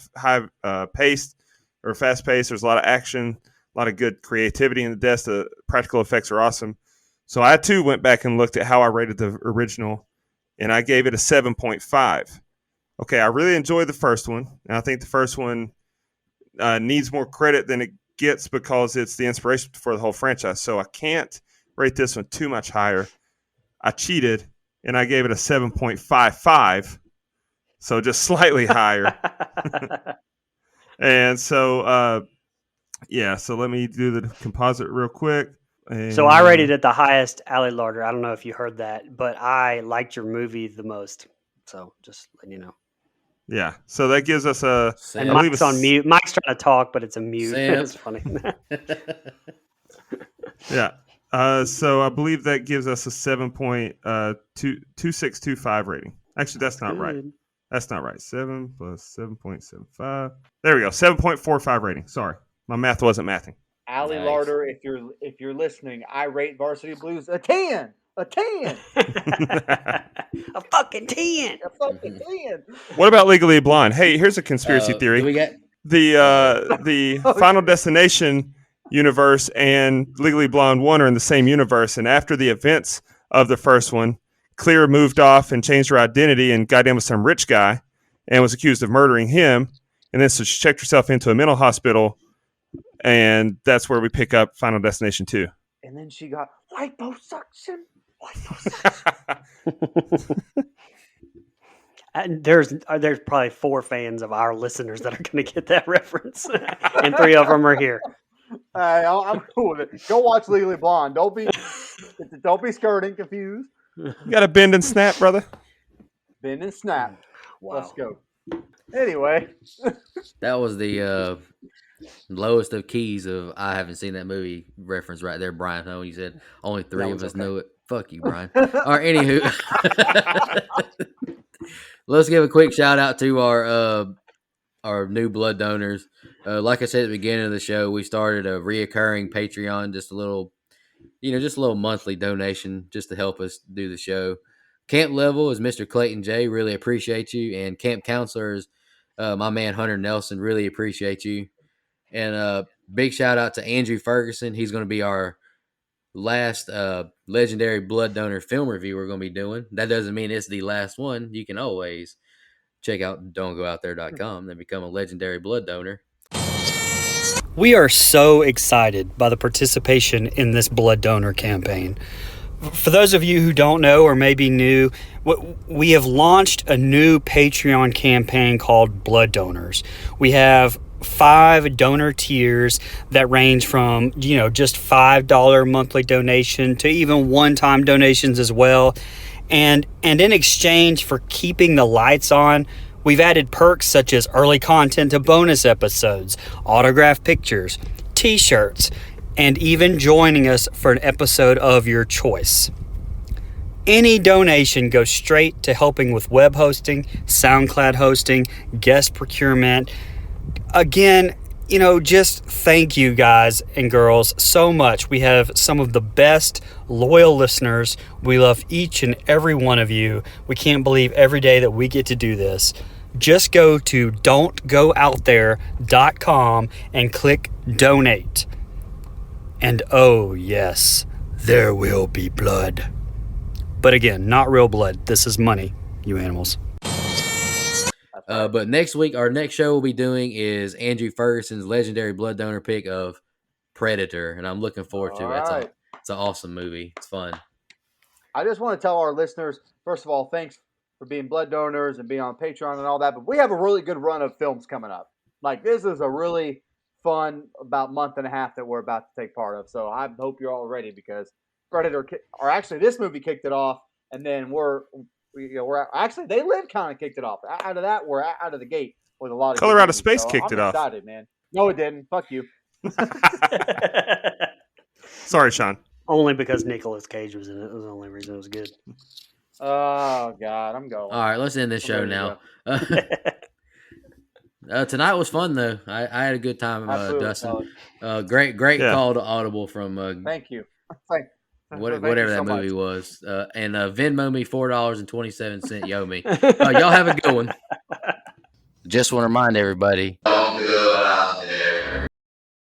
paced or fast paced. There's a lot of action, a lot of good creativity in the deaths. The practical effects are awesome. So I too went back and looked at how I rated the original, and I gave it a 7.5. Okay, I really enjoyed the first one, and I think the first one needs more credit than it gets because it's the inspiration for the whole franchise. So I can't rate this one too much higher. I cheated, and I gave it a 7.55, so just slightly higher. And so, so let me do the composite real quick. And, so I rated it the highest, Ali Larder. I don't know if you heard that, but I liked your movie the most. So just letting you know. Yeah, so that gives us a. And Mike's on mute. Mike's trying to talk, but it's a mute. It's funny. Yeah. So I believe that gives us a 7.2625 rating. Actually, that's not right. That's not right. 7 plus 7.75. There we go. 7.45 rating. Sorry, my math wasn't mathing. Ali Larder, if you're listening, I rate Varsity Blues a 10. A 10. A fucking 10. A fucking 10. What about Legally Blonde? Hey, here's a conspiracy theory. Do we get the Final Destination universe and Legally Blonde 1 are in the same universe, and after the events of the first one, Clear moved off and changed her identity and got in with some rich guy and was accused of murdering him, and then so she checked herself into a mental hospital, and that's where we pick up Final Destination 2. And then she got liposuction. And there's probably 4 fans of our listeners that are going to get that reference, and 3 of them are here. I'm cool with it. Go watch Legally Blonde. Don't be skirting confused. You got to bend and snap, brother. Bend and snap. Wow. Let's go. Anyway, that was the lowest of keys of I haven't seen that movie reference right there, Brian. When you said only three of was us okay. know it. Fuck you, Brian. All right, anywho. Let's give a quick shout out to our new blood donors. Like I said at the beginning of the show, we started a reoccurring Patreon, just a little monthly donation just to help us do the show. Camp level is Mr. Clayton J. Really appreciate you. And camp counselors, my man Hunter Nelson, really appreciate you. And big shout out to Andrew Ferguson. He's going to be our last legendary blood donor film review we're going to be doing. That doesn't mean it's the last one. You can always check out don'tgoouthere.com and become a legendary blood donor. We are so excited by the participation in this blood donor campaign. For those of you who don't know or maybe new, we have launched a new Patreon campaign called Blood Donors. We have 5 donor tiers that range from, just $5 monthly donation to even one-time donations as well. And in exchange for keeping the lights on, we've added perks such as early content to bonus episodes, autographed pictures, t-shirts, and even joining us for an episode of your choice. Any donation goes straight to helping with web hosting, SoundCloud hosting, guest procurement. Again, just thank you guys and girls so much. We have some of the best loyal listeners. We love each and every one of you. We can't believe every day that we get to do this. Just go to don'tgoouthere.com and click donate. And oh yes, there will be blood. But again, not real blood. This is money, you animals. But next week, our next show we'll be doing is Andrew Ferguson's legendary blood donor pick of Predator, and I'm looking forward to it. Right. It's an awesome movie. It's fun. I just want to tell our listeners, first of all, thanks for being blood donors and being on Patreon and all that. But we have a really good run of films coming up. Like, this is a really fun about month and a half that we're about to take part of. So I hope you're all ready, because Predator, or actually this movie kicked it off, and then we're actually They Live kind of kicked it off. Out of that, we're out of the gate with a lot of Colorado movies. Space So kicked it I'm off. excited, man. No, it didn't. Fuck you. Sorry, Sean. Only because Nicolas Cage was in it. That was the only reason it was good. Oh God, I'm going. All right, let's end this show ready now. to Tonight was fun though. I had a good time, Absolutely, Dustin. Alex. Great Yeah. call to Audible from Thank you. Thank whatever you so that movie much. was. And Venmo me $4.27. Yo me. Y'all have a good one. Just want to remind everybody.